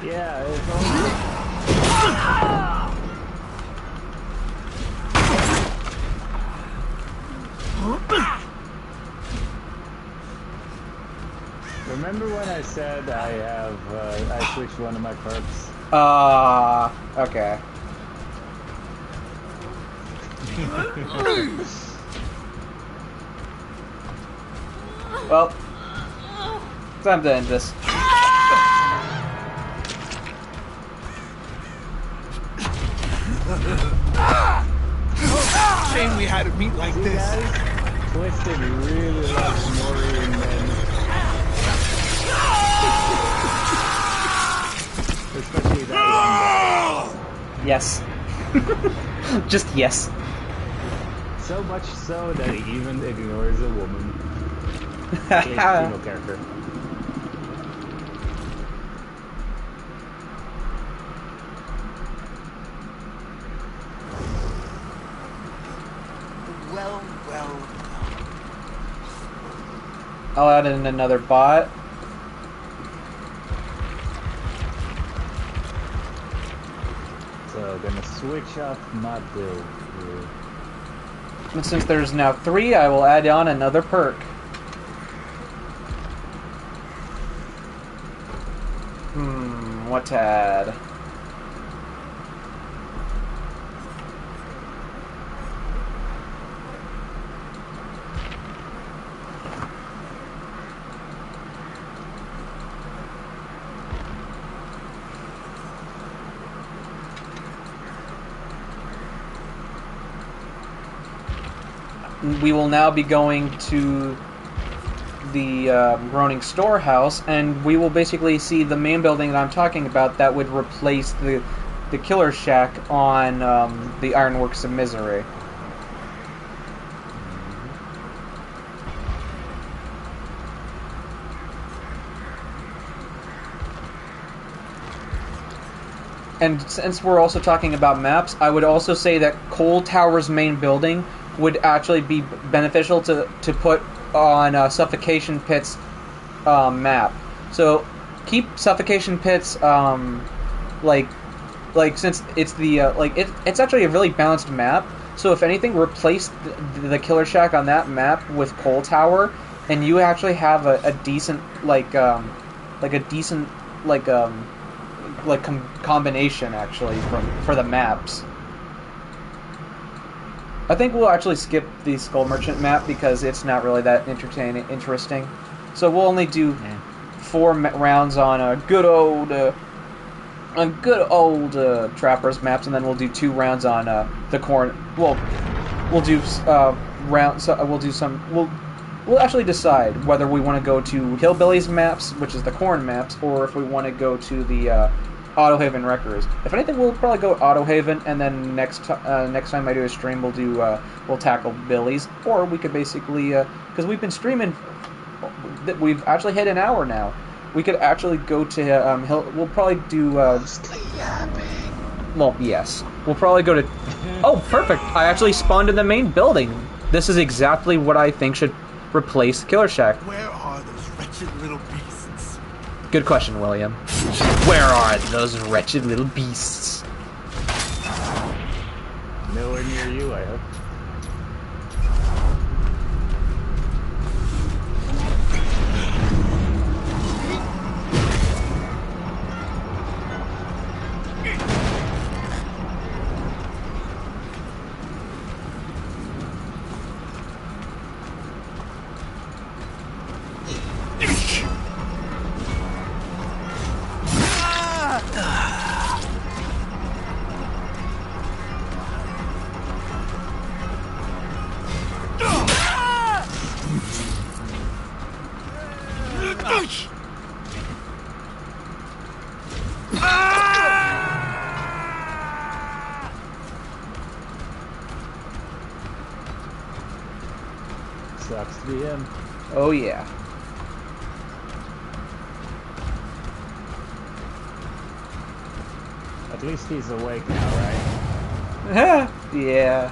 B: Yeah, it's only... Remember when I said I switched one of my perks?
A: Okay. Well, time to end this.
E: Shame we had to meet like
B: See,
E: this.
B: guys? Twisted really loves Mori and men. Especially that one guy.
A: Yes. Just yes.
B: So much so that he even ignores a woman. At least a female character.
C: Well, well.
A: I'll add in another bot.
B: So gonna switch up my build here.
A: And since there's now 3, I will add on another perk. What to add? We will now be going to the Groaning Storehouse, and we will basically see the main building that I'm talking about that would replace the Killer Shack on the Ironworks of Misery. And since we're also talking about maps, I would also say that Coal Tower's main building would actually be beneficial to put on Suffocation Pit's map. So keep Suffocation Pit's like since it's the it's actually a really balanced map. So if anything, replace the Killer Shack on that map with Coal Tower, and you actually have a decent combination actually for the maps. I think we'll actually skip the Skull Merchant map because it's not really that interesting. So we'll only do 4 rounds on a good old Trappers maps, and then we'll do 2 rounds on the Corn. Well, we'll do rounds. We'll actually decide whether we want to go to Hillbillies maps, which is the Corn maps, or if we want to go to the Autohaven Wreckers. If anything, we'll probably go Autohaven, and then next time I do a stream, we'll tackle Billies, or we could basically because we've been streaming, we've actually hit an hour now. We could actually go to we'll probably do. Well, yes, we'll probably go to. Oh, perfect! I actually spawned in the main building. This is exactly what I think should replace Killer Shack.
C: Where are those wretched little beasts?
A: Good question, William. Where are those wretched little beasts?
B: Nowhere near you, I hope. Sucks to be him.
A: Oh yeah.
B: At least he's awake now, right?
A: Yeah.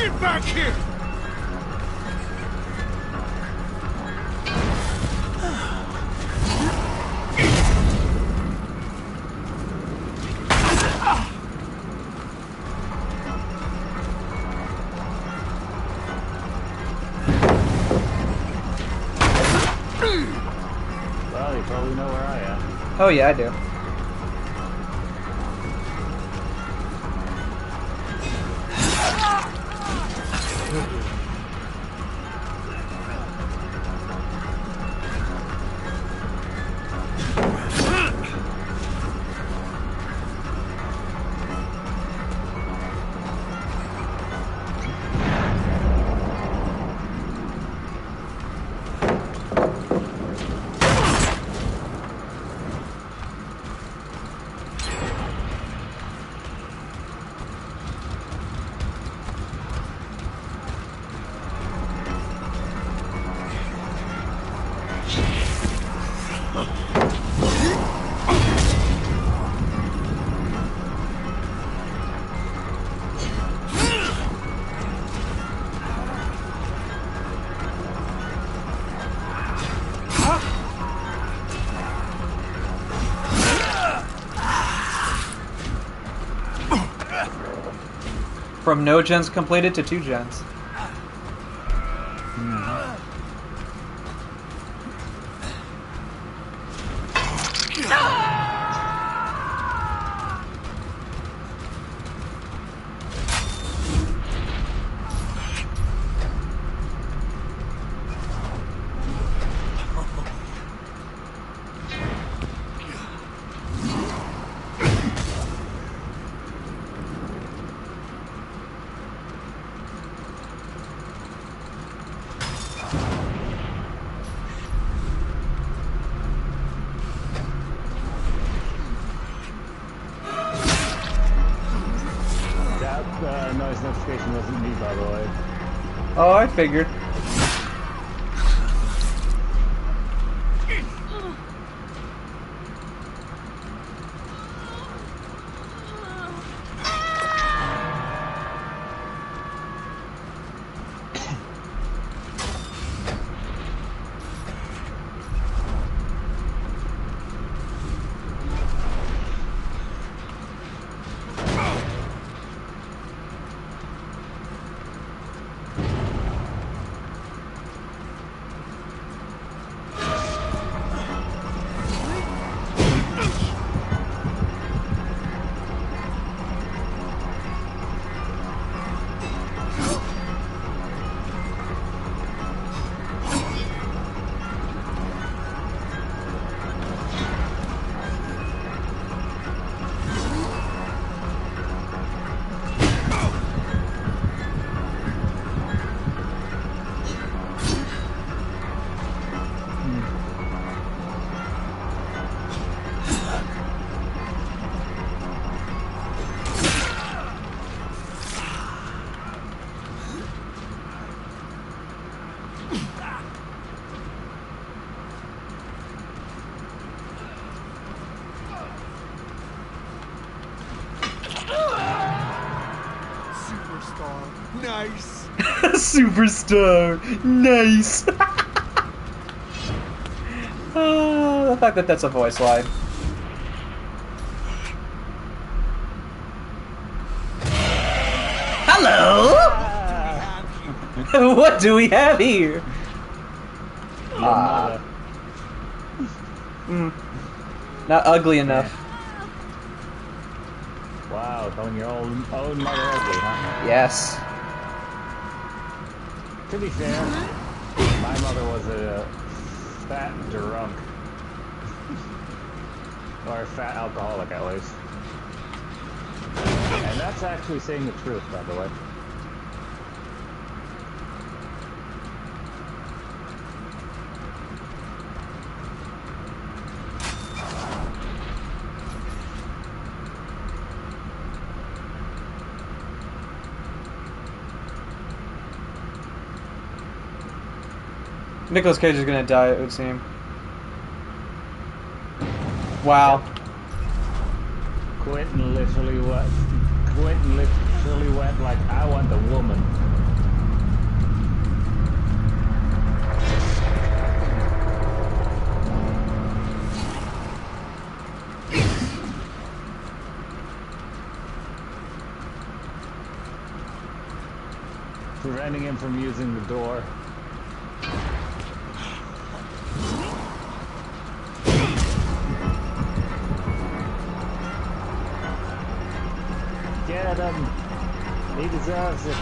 C: Get back here!
B: Well, you probably know where I am.
A: Oh yeah, I do. From no gens completed to 2 gens.
B: That noise notification wasn't me, by the way.
A: Oh, I figured.
C: Superstar. Nice.
A: Superstar. Nice. The fact that that's a voice line. Hello. What do we have here?
B: Your mother.
A: Not ugly enough.
B: Wow, calling your own mother ugly, huh?
A: Yes.
B: To be fair, my mother was a fat drunk. Or a fat alcoholic, at least. And that's actually saying the truth, by the way.
A: Nicolas Cage is gonna die, it would seem. Wow.
B: Quentin literally went like, I want the woman. preventing him from using the door. Get him! He deserves it.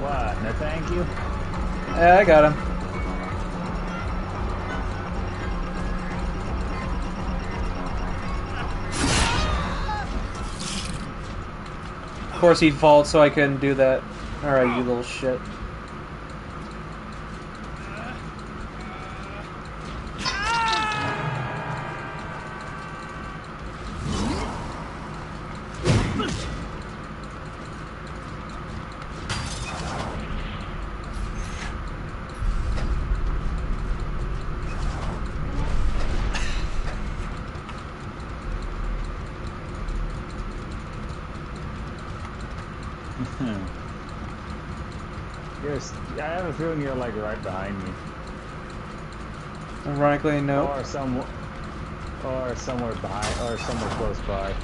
B: What? No thank you?
A: Yeah, I got him. Of course he vaulted, so I couldn't do that. Alright, you little shit.
B: I have a feeling you're like right behind me.
A: Ironically, no.
B: Or somewhere behind, or somewhere close by.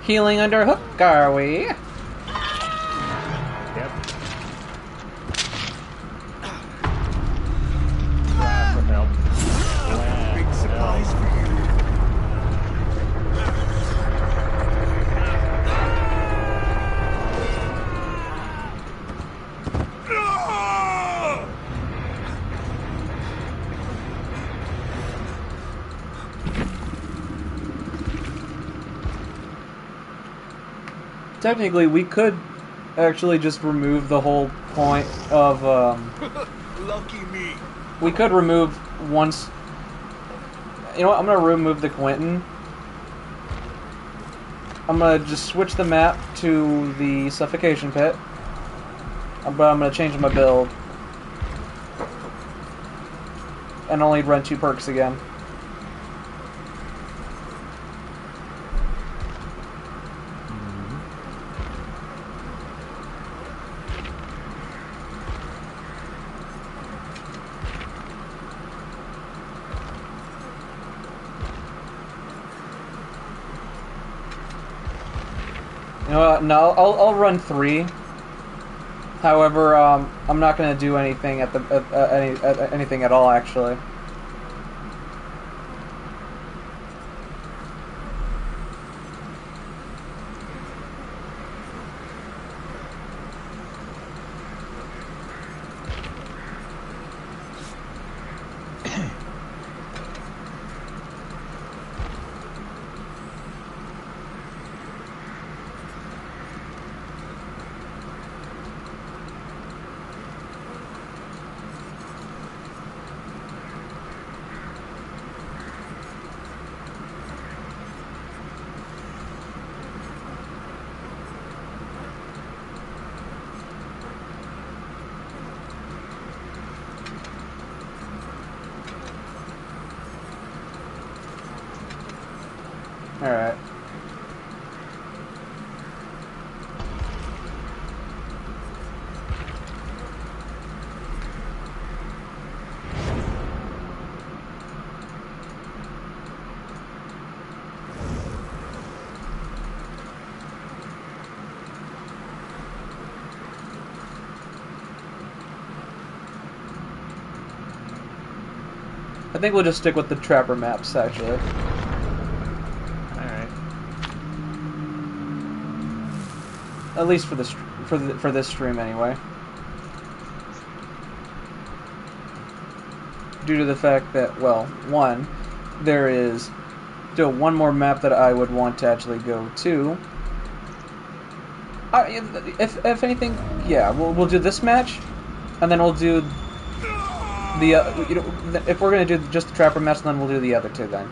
A: Healing under hook, are we?
B: Yep. Cry for help.
C: Big surprise for you.
A: Technically, we could actually just remove the whole point of,
C: Lucky me.
A: we could remove once... You know what, I'm gonna remove the Quentin. I'm gonna just switch the map to the Suffocation Pit. But I'm gonna change my build. And only run 2 perks again. You know what? No, I'll run 3. However, I'm not gonna do anything at anything at all. Actually, all right. I think we'll just stick with the Trapper maps, actually.
B: Alright.
A: At least for this for this stream, anyway. Due to the fact that, well, one, there is still one more map that I would want to actually go to. If anything, yeah, we'll do this match, and then we'll do if we're gonna do just the trapper mess, then we'll do the other two then.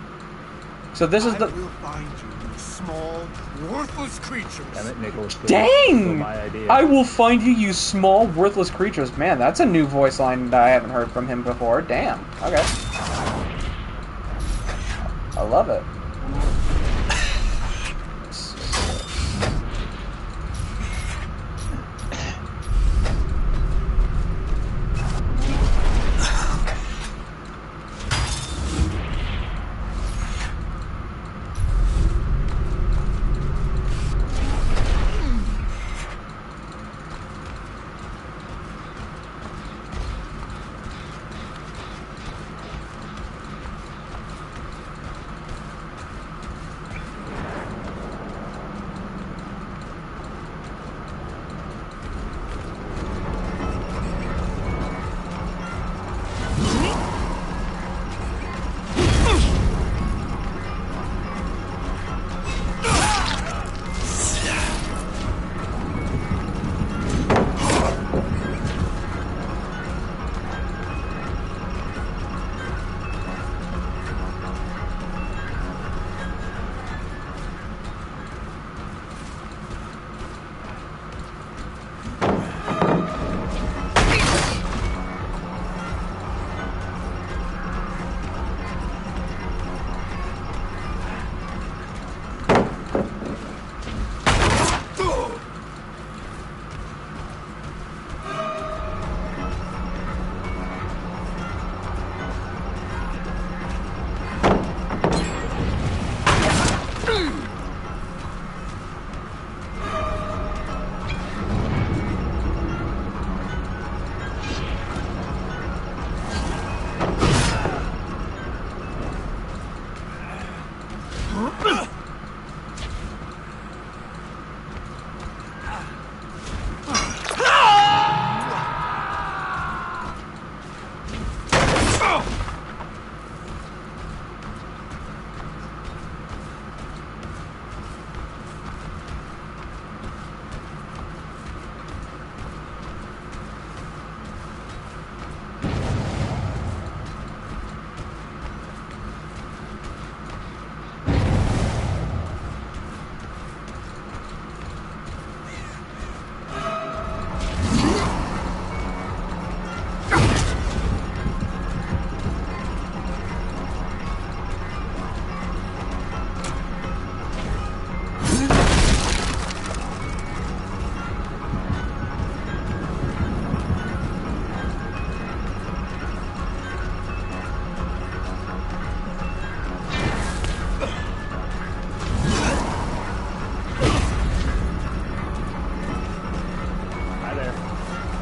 A: So this is
C: I
A: the.
C: will find you, you small, worthless creatures.
B: Damn it, Nicholas. Stole
A: Dang!
B: my idea.
A: I will find you, you small, worthless creatures. Man, that's a new voice line that I haven't heard from him before. Damn. Okay. I love it.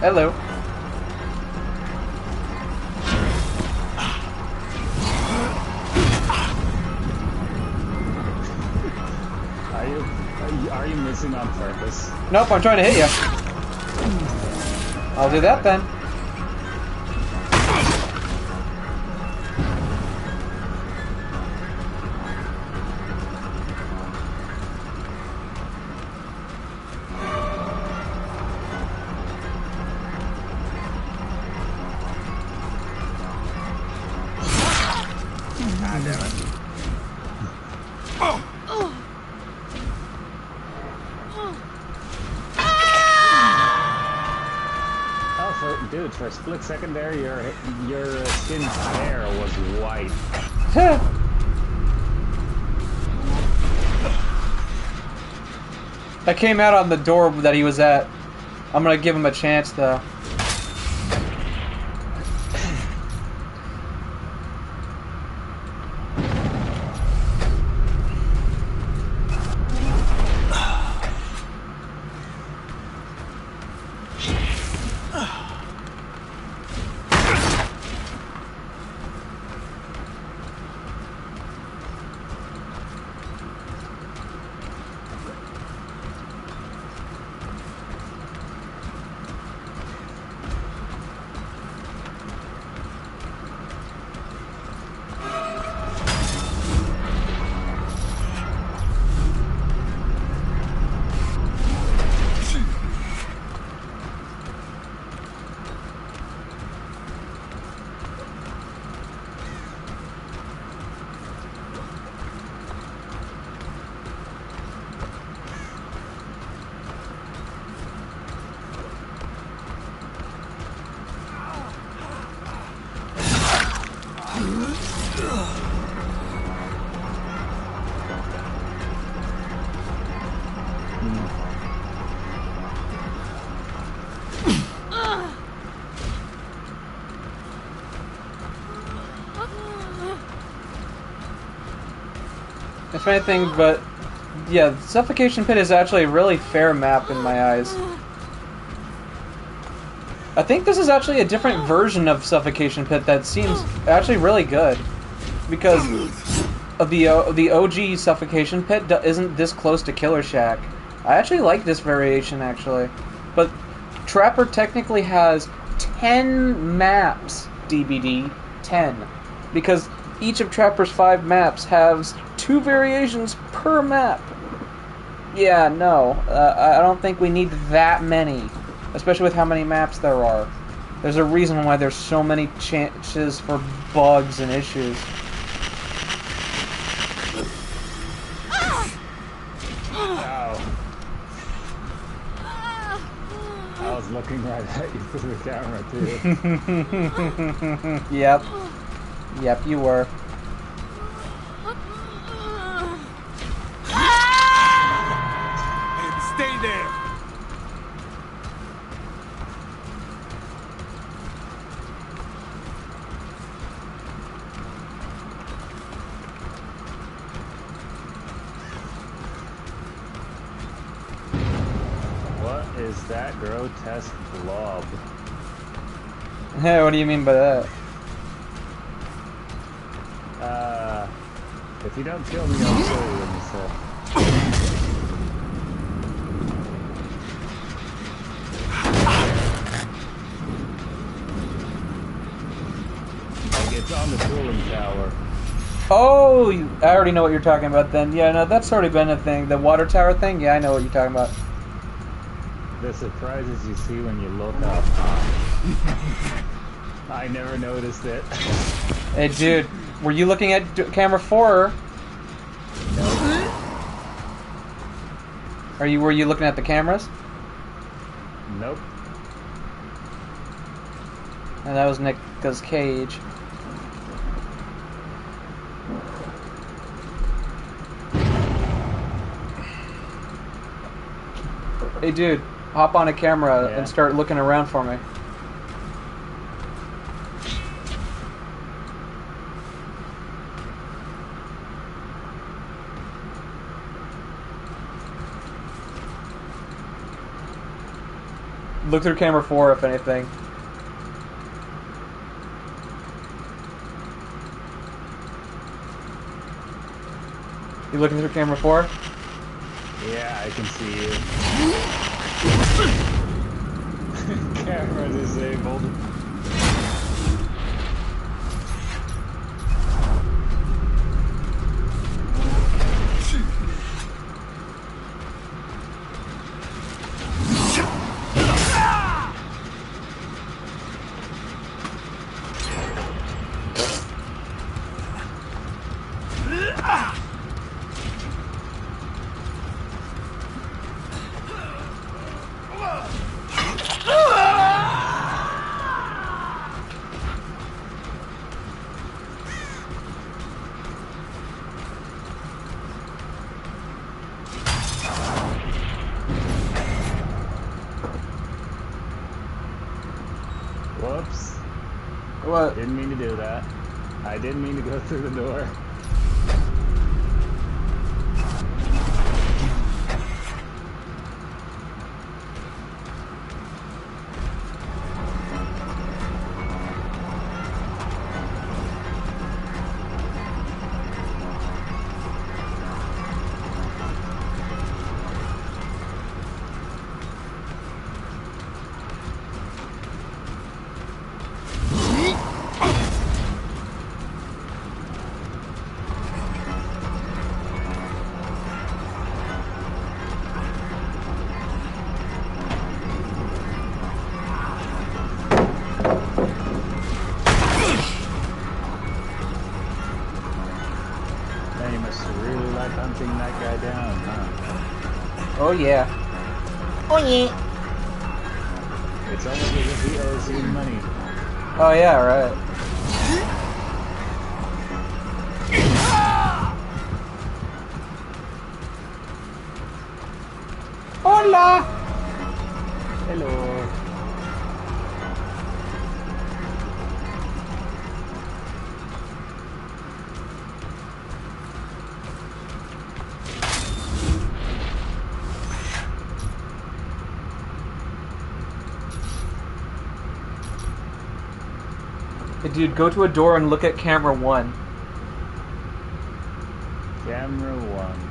A: Hello.
B: Are you missing on purpose?
A: Nope, I'm trying to hit you. I'll do that then.
B: Dude, for a split second there, your skin's hair was white.
A: I came out on the door that he was at. I'm gonna give him a chance though. If anything, but yeah, Suffocation Pit is actually a really fair map in my eyes. I think this is actually a different version of Suffocation Pit that seems actually really good, because of the OG Suffocation Pit isn't this close to Killer Shack. I actually like this variation actually, but Trapper technically has 10 maps. DBD 10, because each of Trapper's 5 maps has 2 variations per map. Yeah, no, I don't think we need that many, especially with how many maps there are. There's a reason why there's so many chances for bugs and issues.
B: Ow. I was looking right at you through the camera too.
A: Yep. Yep, you were.
C: And stay there.
B: What is that grotesque blob?
A: Hey, what do you mean by that?
B: If you don't kill me, I'll show you in a sec. Like, it's on the cooling tower.
A: Oh, I already know what you're talking about then. Yeah, no, that's already been a thing. The water tower thing? Yeah, I know what you're talking about.
B: The surprises you see when you look up. I never noticed it.
A: Hey, dude, were you looking at camera 4? Were you looking at the cameras?
B: Nope.
A: And that was Nicolas Cage. Hey, dude, hop on a camera
B: Yeah.
A: and start looking around for me. Look through camera 4, if anything. You looking through camera 4?
B: Yeah, I can see you. Camera disabled. Whoops.
A: What?
B: Didn't mean to do that. I didn't mean to go through the door. Man, you must really like hunting that guy down, huh?
A: Oh, yeah. Oh, yeah.
B: It's almost as if he owes you money.
A: Oh, yeah, right. Hola!
B: Hello.
A: Hey, dude, go to a door and look at camera 1.
B: Camera 1.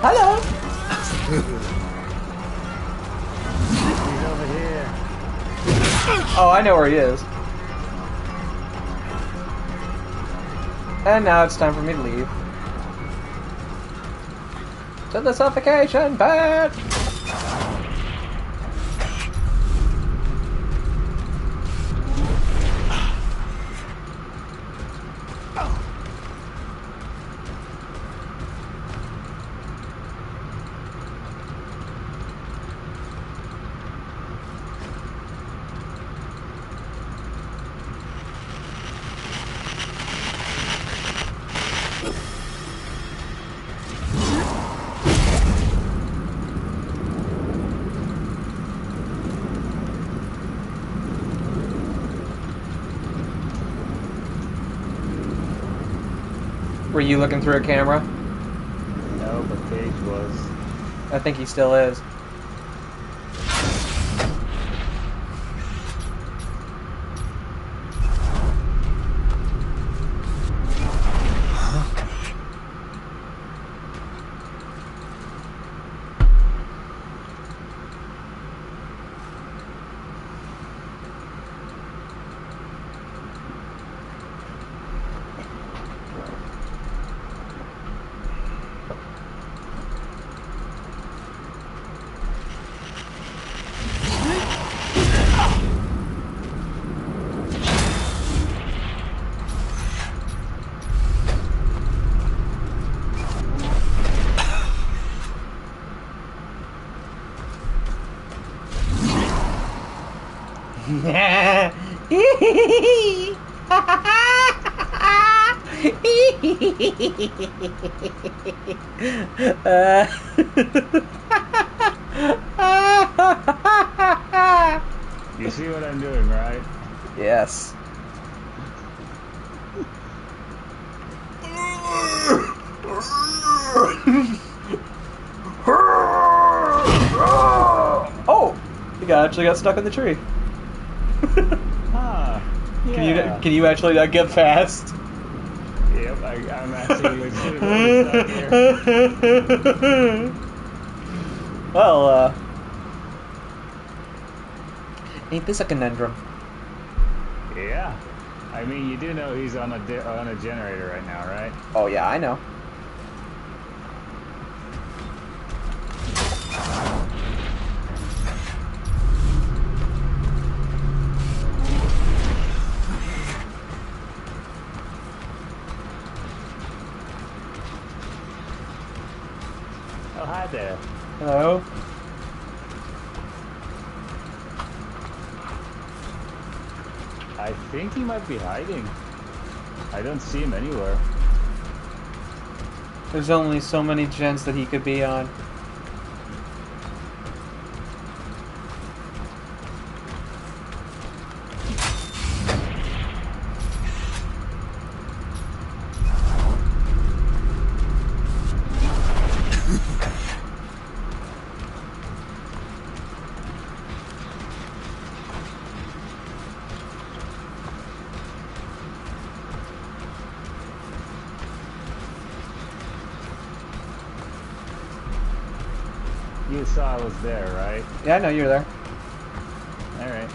A: Hello!
B: He's over here.
A: Oh, I know where he is. And now it's time for me to leave. To the suffocation pad! Were you looking through a camera?
B: No, but Cage was.
A: I think he still is.
B: You see what I'm doing, right?
A: Yes. Oh! The guy actually got stuck in the tree.
B: Ah, yeah.
A: Can you actually not get fast?
B: Yep, I'm actually legitimately stuck here.
A: Well, ain't this a conundrum?
B: Yeah. I mean, you do know he's on a generator right now, right?
A: Oh yeah, I know.
B: Oh, hi there.
A: Hello?
B: I think he might be hiding. I don't see him anywhere.
A: There's only so many gens that he could be on.
B: You saw I was there, right?
A: Yeah, I know you're there.
B: Alright.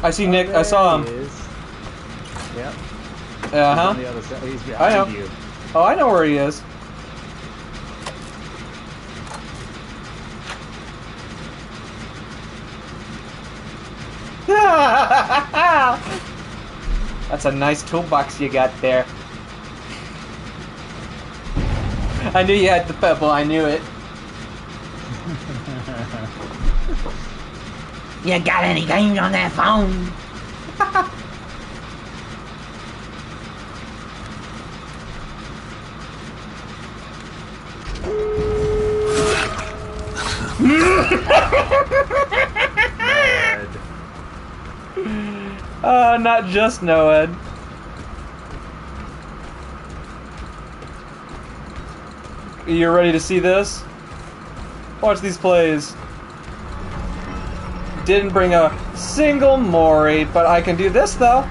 A: I see Nick. I saw him.
B: There he is. Yep. He's
A: Uh-huh.
B: on the other side. He's
A: I know.
B: behind you.
A: Oh, I know where he is.
D: That's a nice toolbox you got there. I knew you had the pebble, I knew it.
F: You got any games on that phone?
A: Not just Noed. You ready to see this? Watch these plays. Didn't bring a single Mori, but I can do this though.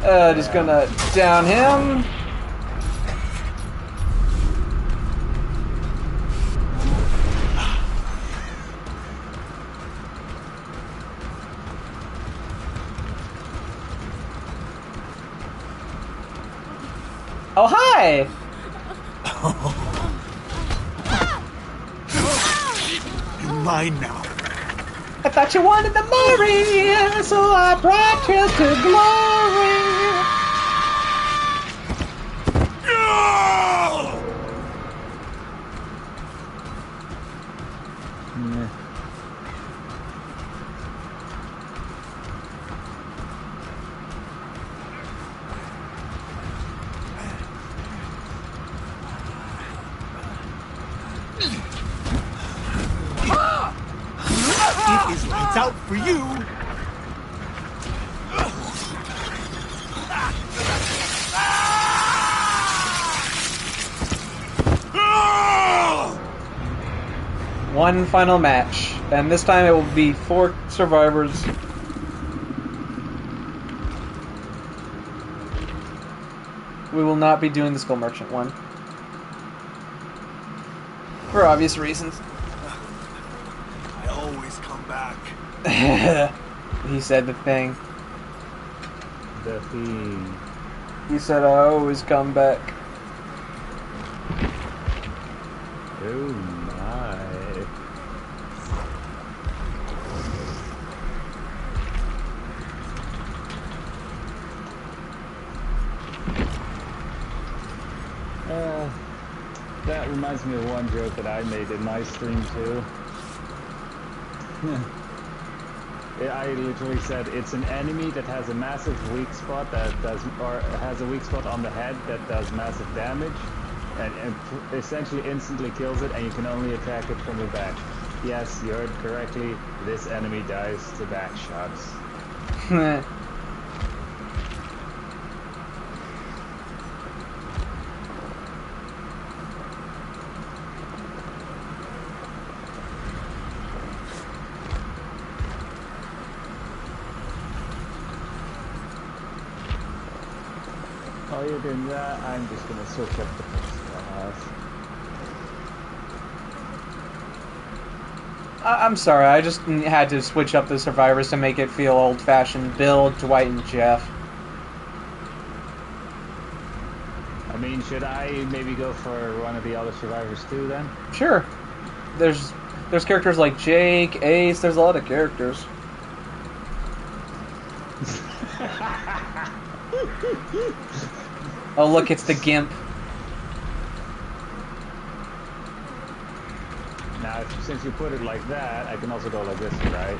A: Just gonna down him. Oh, hi!
C: You're mine now.
A: I thought you wanted the Mori, so I brought you to glory.
C: It is lights out for you.
A: One final match, and this time it will be 4 survivors. We will not be doing the Skull Merchant one. For obvious reasons.
C: I always come back.
A: He said the thing.
B: The theme.
A: He said I always come back.
B: Oh my. That reminds me of one joke that I made in my stream too. I literally said it's an enemy that has a massive weak spot that does, or has a weak spot on the head that does massive damage, and essentially instantly kills it, and you can only attack it from the back. Yes, you heard correctly. This enemy dies to back shots. While you're doing that, I'm just gonna switch up the first
A: I'm sorry, I just had to switch up the survivors to make it feel old-fashioned. Bill, Dwight, and Jeff.
B: I mean, should I maybe go for one of the other survivors too then?
A: Sure. There's characters like Jake, Ace, there's a lot of characters. Oh look, it's the Gimp.
B: Now, since you put it like that, I can also go like this, right?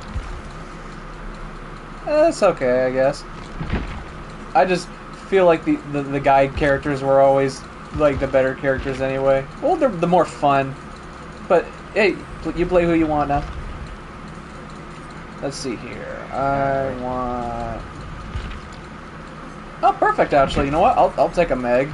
A: That's okay, I guess. I just feel like the guide characters were always like the better characters anyway. Well, they're the more fun. But hey, you play who you want now. Let's see here. I want. Oh, perfect. Actually, you know what? I'll take a Meg.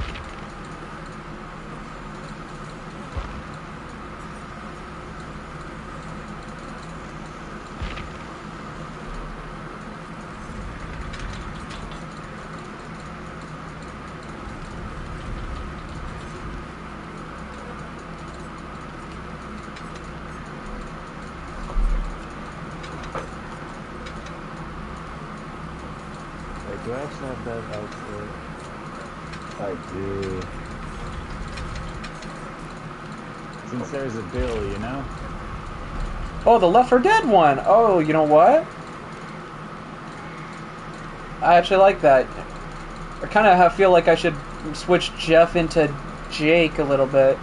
B: Do I actually have that outfit? I do. Since there's a bill, you know?
A: Oh, the Left 4 Dead one. Oh, you know what? I actually like that. I kind of feel like I should switch Jeff into Jake a little bit.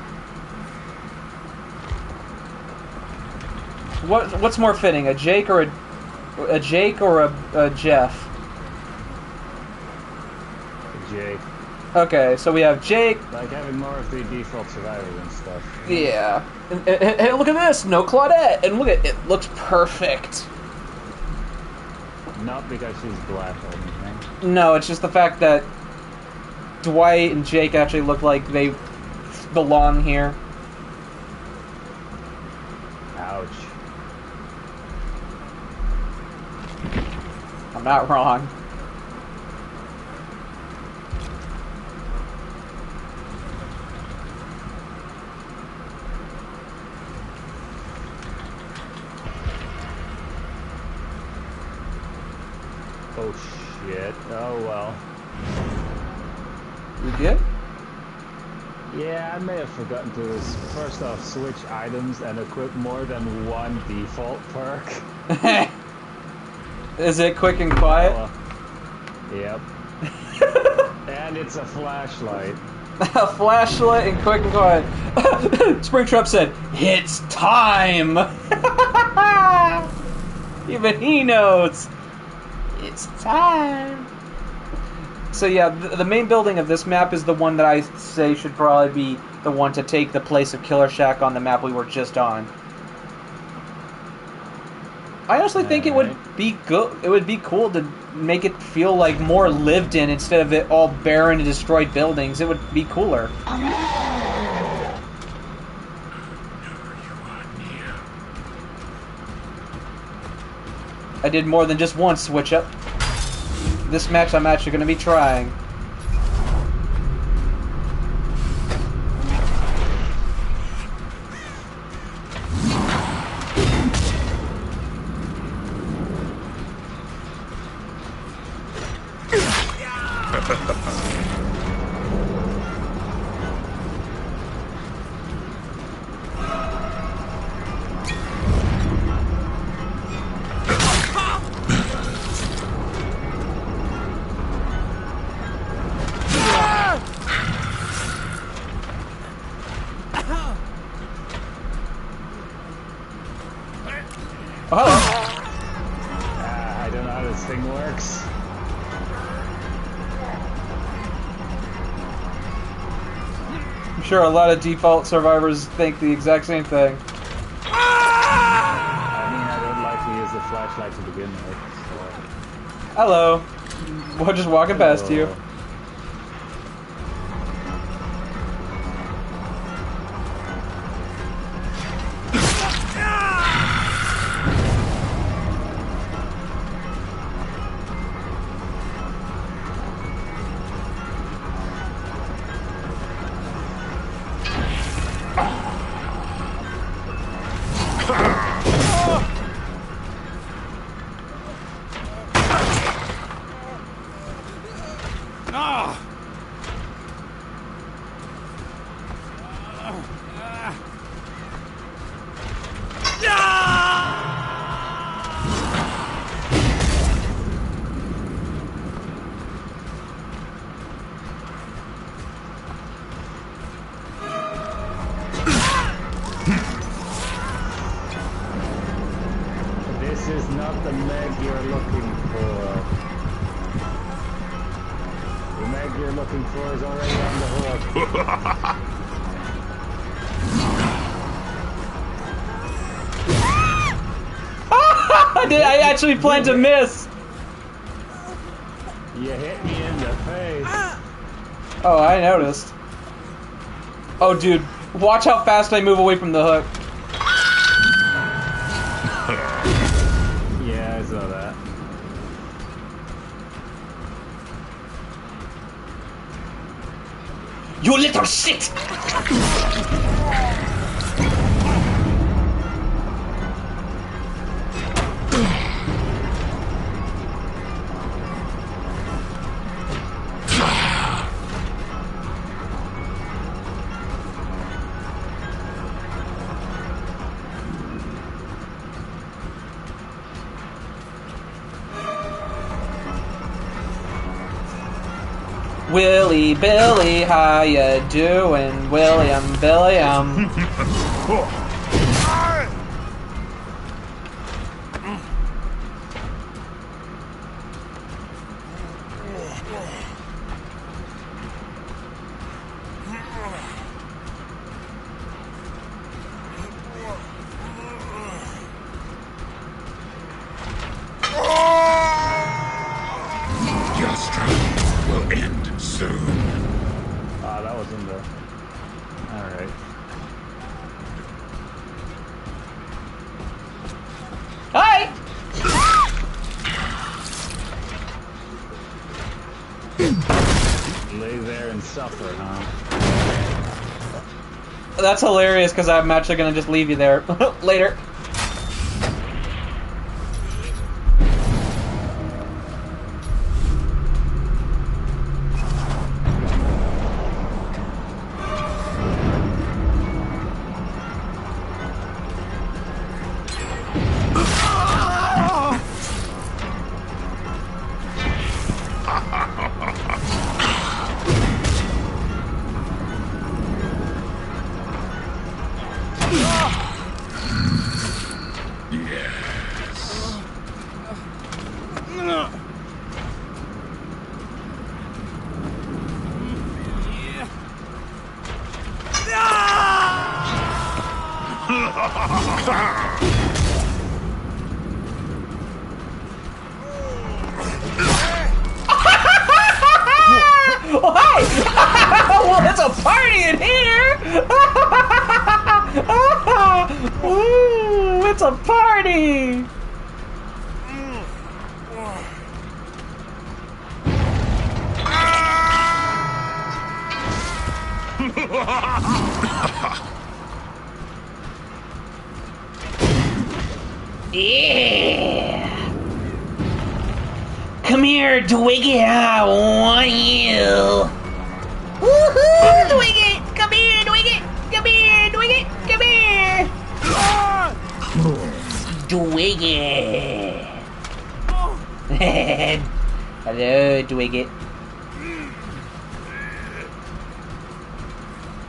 A: What's more fitting, a Jake or a Jeff?
B: Jake.
A: Okay, so we have Jake.
B: Like having more of the default survivors and stuff.
A: Yeah. And look at this, no Claudette, and look at it, looks perfect.
B: Not because she's black or anything.
A: No, it's just the fact that Dwight and Jake actually look like they belong here.
B: Ouch.
A: I'm not wrong.
B: Oh shit. Oh well.
A: You good?
B: Yeah, I may have forgotten to first off switch items and equip more than one default perk.
A: Is it quick and quiet?
B: Yep. And it's a flashlight.
A: A flashlight and quick and quiet. Springtrap said, "It's time." Even he knows. It's time. So yeah, the main building of this map is the one that I say should probably be the one to take the place of Killer Shack on the map we were just on. I honestly think it would be good. It would be cool to make it feel like more lived in instead of it all barren and destroyed buildings. It would be cooler. I did more than just one switch up. This match I'm actually going to be trying. Oh, hello.
B: I don't know how this thing works.
A: I'm sure a lot of default survivors think the exact same thing.
B: I mean, I don't like to use the flashlight to begin with. So.
A: Hello. We're just walking past you.
B: This is not the Meg you're looking for. The Meg you're looking for is already on the hook.
A: I actually planned to miss.
B: You hit me in the face.
A: Oh, I noticed. Oh, dude, watch how fast I move away from the hook.
B: Yeah, I saw that.
F: You little shit!
A: Willie Billy, how ya doing? William Billiam.
C: Your struggle will end soon.
B: Ah, that was in the... Alright.
A: Hi!
B: Lay there and suffer, huh?
A: That's hilarious because I'm actually gonna just leave you there. Later. Oh, hi! Well, it's a party in here! Ooh, it's a party!
F: Yeah. Come here, Twiggy. I want you. Woohoo, Twiggy. Come here, Twiggy. Come here, Twiggy. Come here. Twiggy. Hello, Twiggy.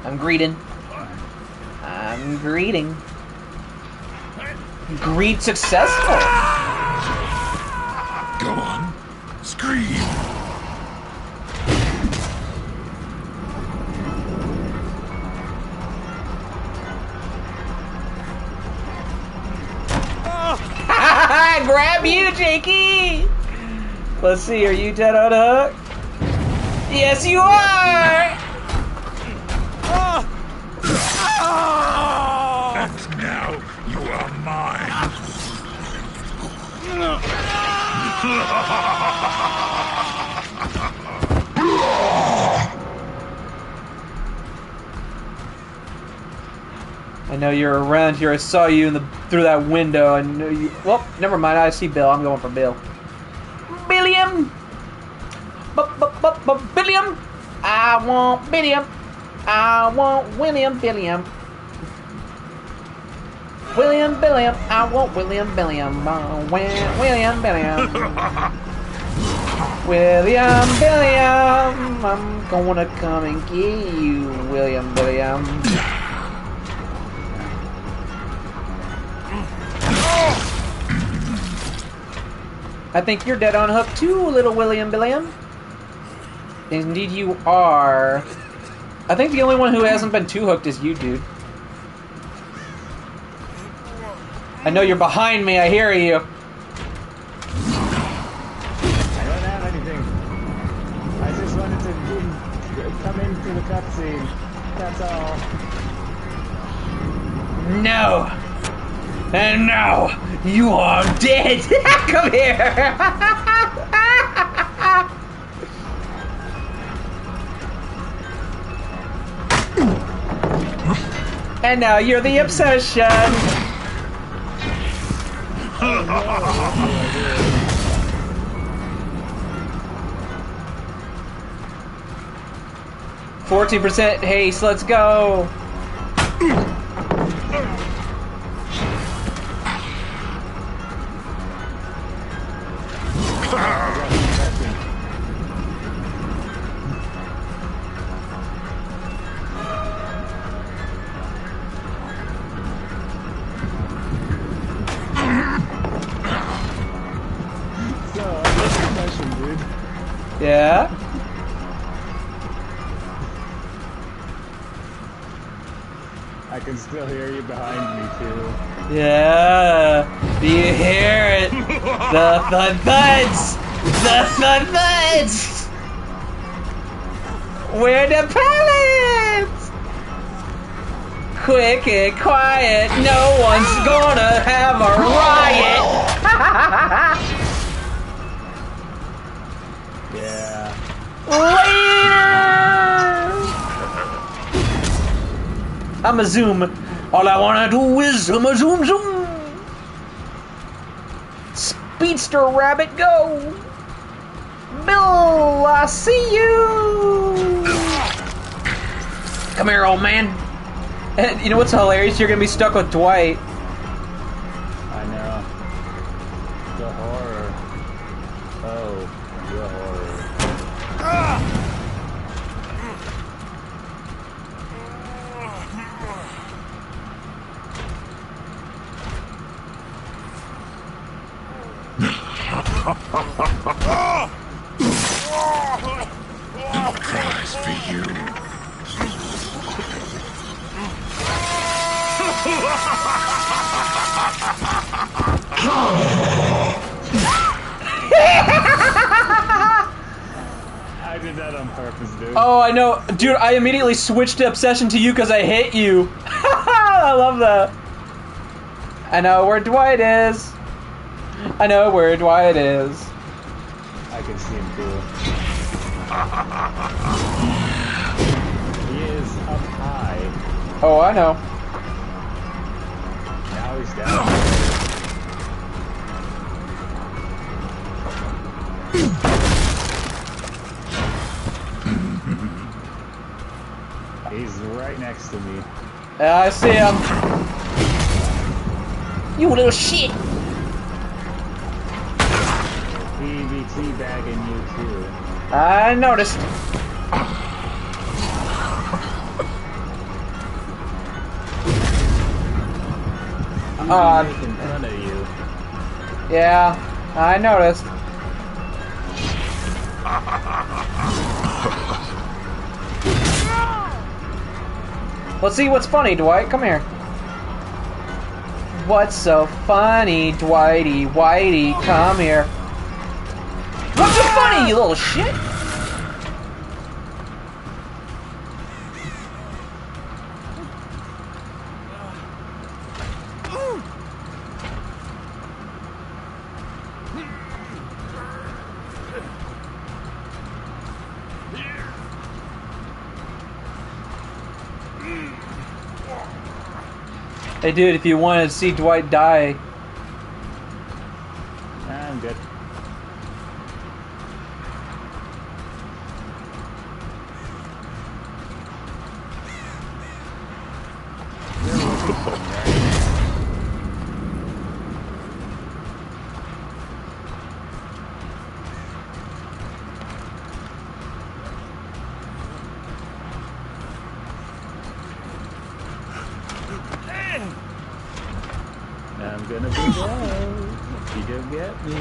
F: I'm greeting. I'm greeting. Greet successful.
C: Go on. Scream.
A: Grab you, Jakey! Let's see, are you dead on hook? Yes, you are!
C: And now you are mine.
A: I know you're around here. I saw you through that window. I know you. Well, never mind. I see Bill. I'm going for Bill. Billiam! Billiam! I want Billiam! I want William Billiam! William Billiam! I want William Billiam! William Billiam! William Billiam! I'm gonna come and get you, William Billiam! I think you're dead on hook too, little William Billiam. Indeed you are. I think the only one who hasn't been too hooked is you, dude. I know you're behind me, I hear you.
B: I don't have anything. I just wanted to come into the cutscene. That's all.
A: No. And now you are dead. Come here. And now you're the obsession. 14% haste, let's go!
B: concussion, dude.
A: Yeah?
B: I can still hear you behind me, too.
A: Yeah. Do you hear it? The thud thuds! The thud thuds! We're the pellets! Quick and quiet, no one's gonna have a riot!
B: Yeah.
A: I'm a zoom. All I wanna do is I'm a zoom zoom. Speedster rabbit, go! Bill, I see you. Come here, old man. And you know what's hilarious? You're gonna be stuck with Dwight.
B: I know. The horror. Oh, the horror.
E: Prize for you.
B: I did that on purpose, dude.
A: Oh, I know. Dude, I immediately switched to obsession to you because I hit you. I love that. I know where Dwight is. I know where Dwight is.
B: I can see him too. He is up high.
A: Oh, I know.
B: Now he's down. He's right next to me.
A: Yeah, I see him.
F: You little shit.
B: He be teabagging you too.
A: I noticed.
B: Making fun of you.
A: Yeah, I noticed. Let's see what's funny, Dwight. Come here. What's so funny, Dwighty Whitey? Come here. What's so funny, you little shit? Hey, dude, if you wanted to see Dwight die,
B: I'm good. I'm gonna be down if you don't get me.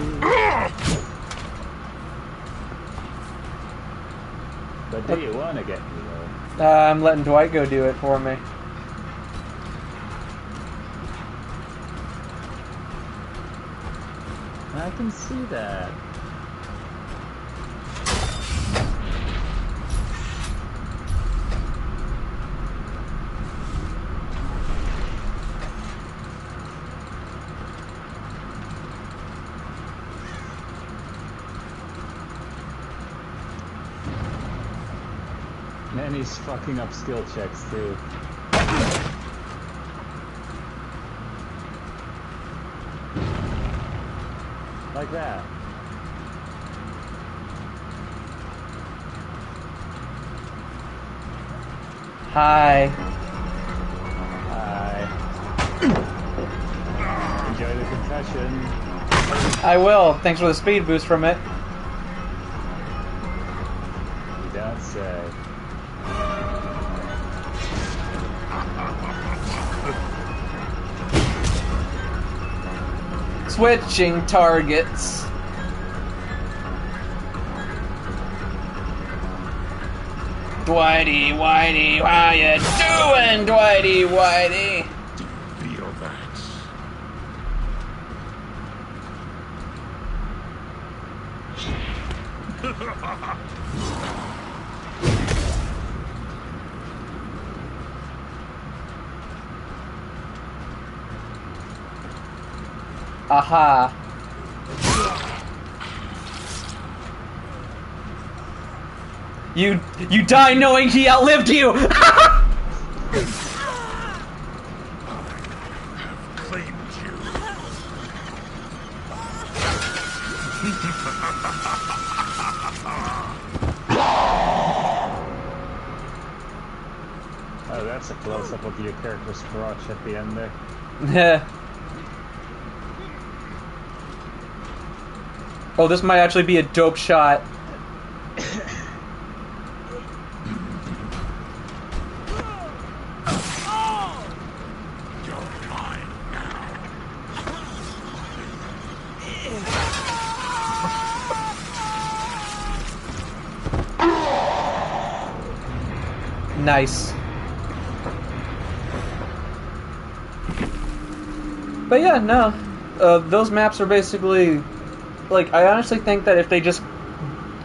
B: But do you wanna get me though?
A: I'm letting Dwight go do it for me.
B: I can see that. And he's fucking up skill checks too. Like that.
A: Hi.
B: Hi. Enjoy the concussion.
A: I will. Thanks for the speed boost from it.
B: You don't say.
A: Switching targets. Dwighty, Whitey, how you doing, Dwighty, Whitey?
E: Feel that.
A: Aha. You die knowing he outlived you!
E: Claimed you.
B: Oh, that's a close-up of your character's crotch at the end there.
A: Oh, this might actually be a dope shot.
E: You're mine now.
A: Nice. But yeah, no. Those maps are basically... Like, I honestly think that if they just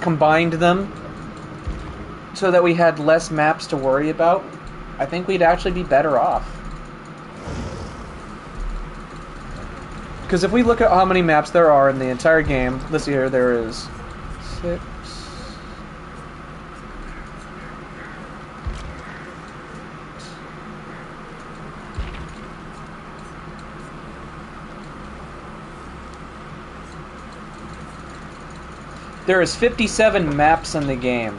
A: combined them so that we had less maps to worry about, I think we'd actually be better off. Because if we look at how many maps there are in the entire game, let's see here, there is 6... There is 57 maps in the game.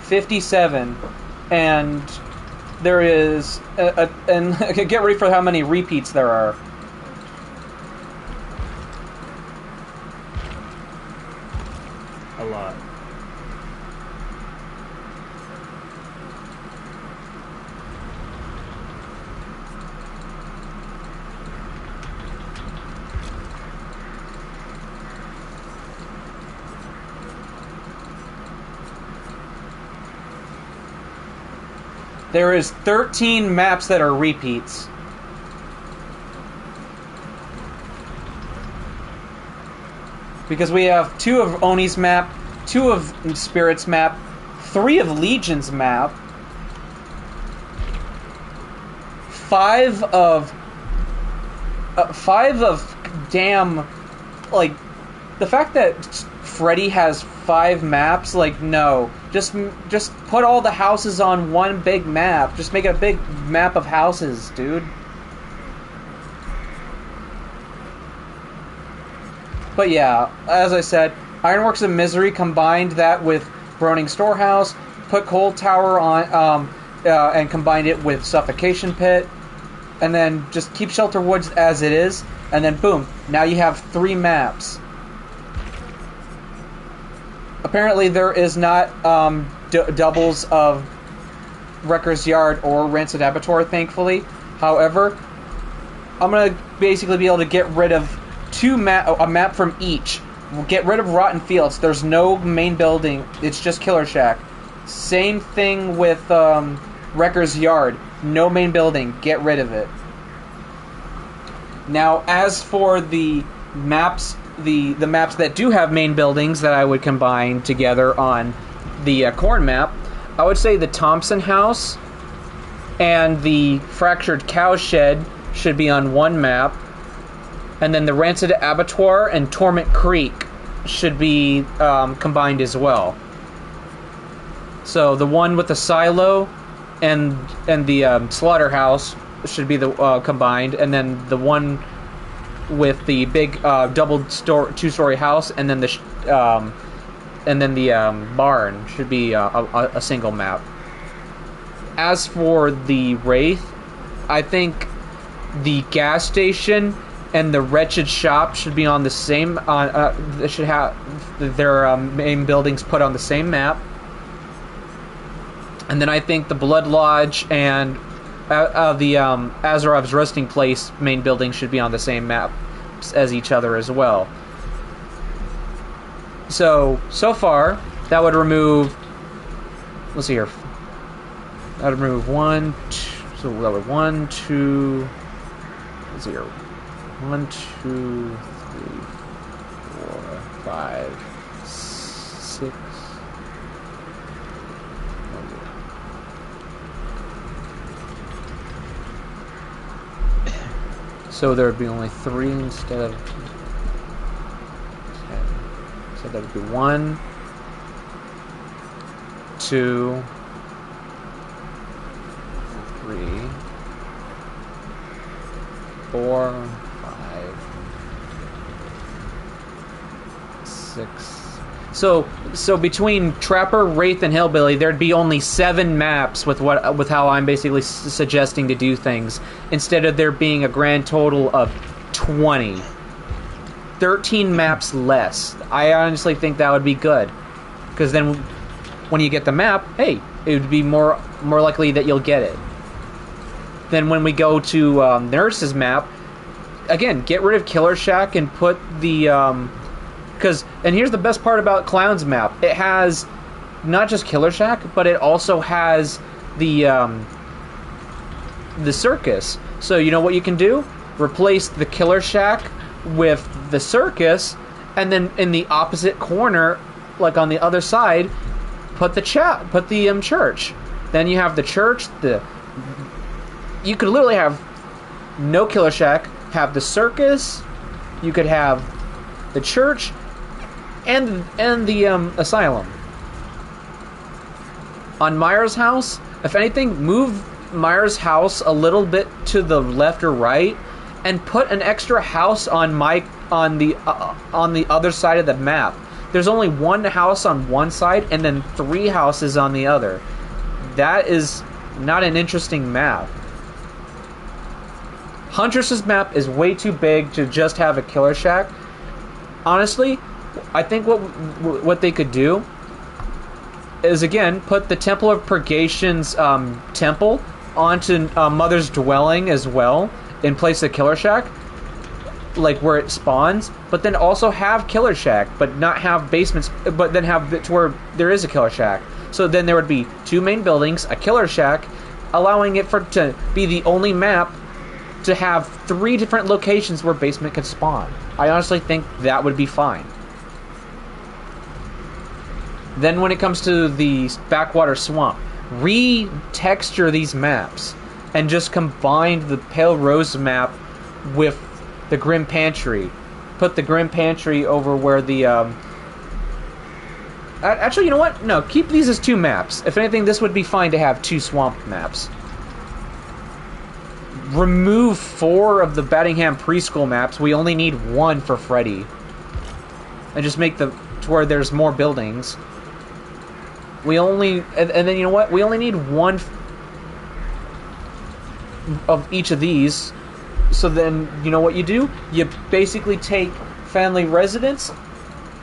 A: 57. And there is... and get ready for how many repeats there are.
B: A lot.
A: There is 13 maps that are repeats. Because we have 2 of Oni's map, 2 of Spirit's map, 3 of Legion's map, 5 of... 5 of damn... Like, the fact that Freddy has 5 maps, like, no. Just put all the houses on one big map. Just make a big map of houses, dude. But yeah, as I said, Ironworks of Misery combined that with Groaning Storehouse, put Cold Tower on, and combined it with Suffocation Pit, and then just keep Shelter Woods as it is, and then boom, now you have 3 maps. Apparently there is not doubles of Wrecker's Yard or Rancid Abattoir, thankfully. However, I'm going to basically be able to get rid of a map from each. We'll get rid of Rotten Fields. There's no main building. It's just Killer Shack. Same thing with Wrecker's Yard. No main building. Get rid of it. Now, as for the maps... The maps that do have main buildings that I would combine together on the corn map, I would say the Thompson House and the Fractured Cowshed should be on one map, and then the Rancid Abattoir and Torment Creek should be combined as well. So the one with the silo and the slaughterhouse should be the combined, and then the one with the big two-story house, and then the barn should be a single map. As for the Wraith, I think the gas station and the Wretched Shop should be on the same. They should have their main buildings put on the same map. And then I think the Blood Lodge and the Azarov's Resting Place main building should be on the same map as each other as well. So far, that would remove... Let's see here.
D: That would remove 1, 2, so that would 1, 2, 0. 1, 2, 3, 4, 5, 6. So there would be only 3 instead of 10. So that would be 1, 2, 3, 4, 5, 6. So between Trapper, Wraith, and Hillbilly, there'd be only 7 maps with how I'm basically suggesting to do things, instead of there being a grand total of 20. 13 maps less. I honestly think that would be good, because then when you get the map, hey, it would be more likely that you'll get it. Then when we go to Nurse's map, again, get rid of Killer Shack and put the and here's the best part about Clown's map. It has not just Killer Shack, but it also has the circus. So you know what you can do? Replace the Killer Shack with the circus, and then in the opposite corner, like on the other side, put the church. Then you have the church. You could literally have no Killer Shack, have the circus. You could have the church and the asylum. On Myers' house, if anything, move Myers' house a little bit to the left or right, and put an extra house on the other side of the map. There's only 1 house on one side, and then 3 houses on the other. That is not an interesting map. Huntress's map is way too big to just have a Killer Shack. Honestly, I think what they could do is, again, put the Temple of Purgation's temple onto Mother's Dwelling as well, in place of Killer Shack, like where it spawns, but then also have Killer Shack, but not have basements, but then have it to where there is a Killer Shack. So then there would be 2 main buildings, a Killer Shack, allowing it to be the only map to have 3 different locations where basement could spawn. I honestly think that would be fine. Then when it comes to the Backwater Swamp, re-texture these maps and just combine the Pale Rose map with the Grim Pantry. Put the Grim Pantry over where the actually, you know what? No, keep these as 2 maps. If anything, this would be fine to have 2 swamp maps. Remove 4 of the Battingham preschool maps. We only need 1 for Freddy. And just make to where there's more buildings. And then you know what? We only need 1 of each of these. So then, you know what you do? You basically take Family Residence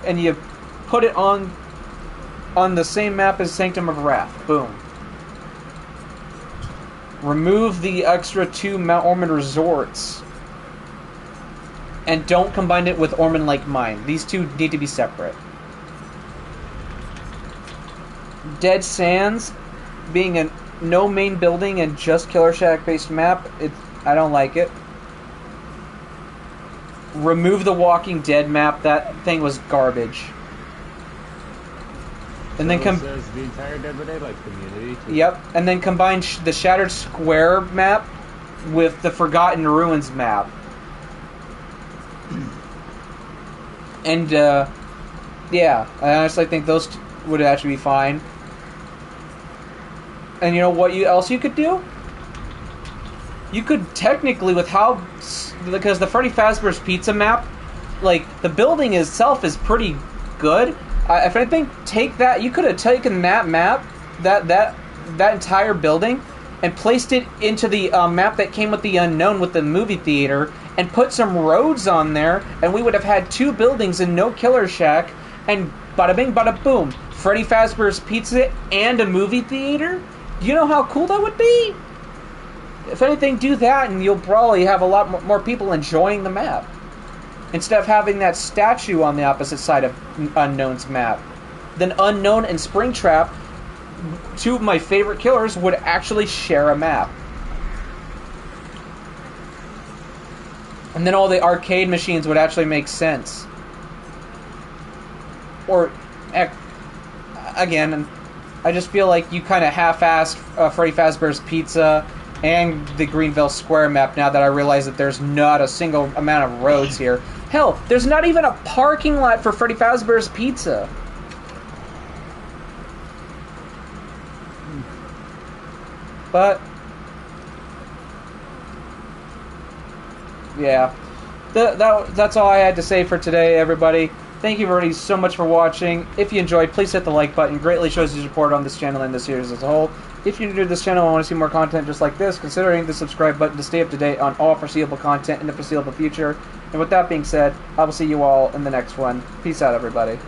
D: and you put it on the same map as Sanctum of Wrath. Boom. Remove the extra 2 Mount Ormond resorts. And don't combine it with Ormond Lake Mine. These 2 need to be separate. Dead Sands being a no main building and just Killer Shack based map, I don't like it. Remove the Walking Dead map. That thing was garbage. And then
B: says the entire Dead by Daylight community.
D: Yep, and then combine the Shattered Square map with the Forgotten Ruins map. And yeah, I honestly think those would actually be fine. And you know what else you could do? You could technically, because the Freddy Fazbear's Pizza map, like, the building itself is pretty good. If anything, take that. You could have taken that map, that entire building, and placed it into the map that came with the Unknown with the movie theater, and put some roads on there, and we would have had 2 buildings and no Killer Shack, and bada bing, bada boom. Freddy Fazbear's Pizza and a movie theater? You know how cool that would be? If anything, do that, and you'll probably have a lot more people enjoying the map. Instead of having that statue on the opposite side of Unknown's map. Then Unknown and Springtrap
A: two of my favorite killers would actually share a map. And then all the arcade machines would actually make sense. Or, again, I just feel like you kind of half-assed Freddy Fazbear's Pizza and the Greenville Square map now that I realize that there's not a single amount of roads here. Hell, there's not even a parking lot for Freddy Fazbear's Pizza. But yeah, that's all I had to say for today, everybody. Thank you everybody so much for watching. If you enjoyed, please hit the like button. It greatly shows your support on this channel and this series as a whole. If you're new to this channel and want to see more content just like this, consider hitting the subscribe button to stay up to date on all foreseeable content in the foreseeable future. And with that being said, I will see you all in the next one. Peace out, everybody.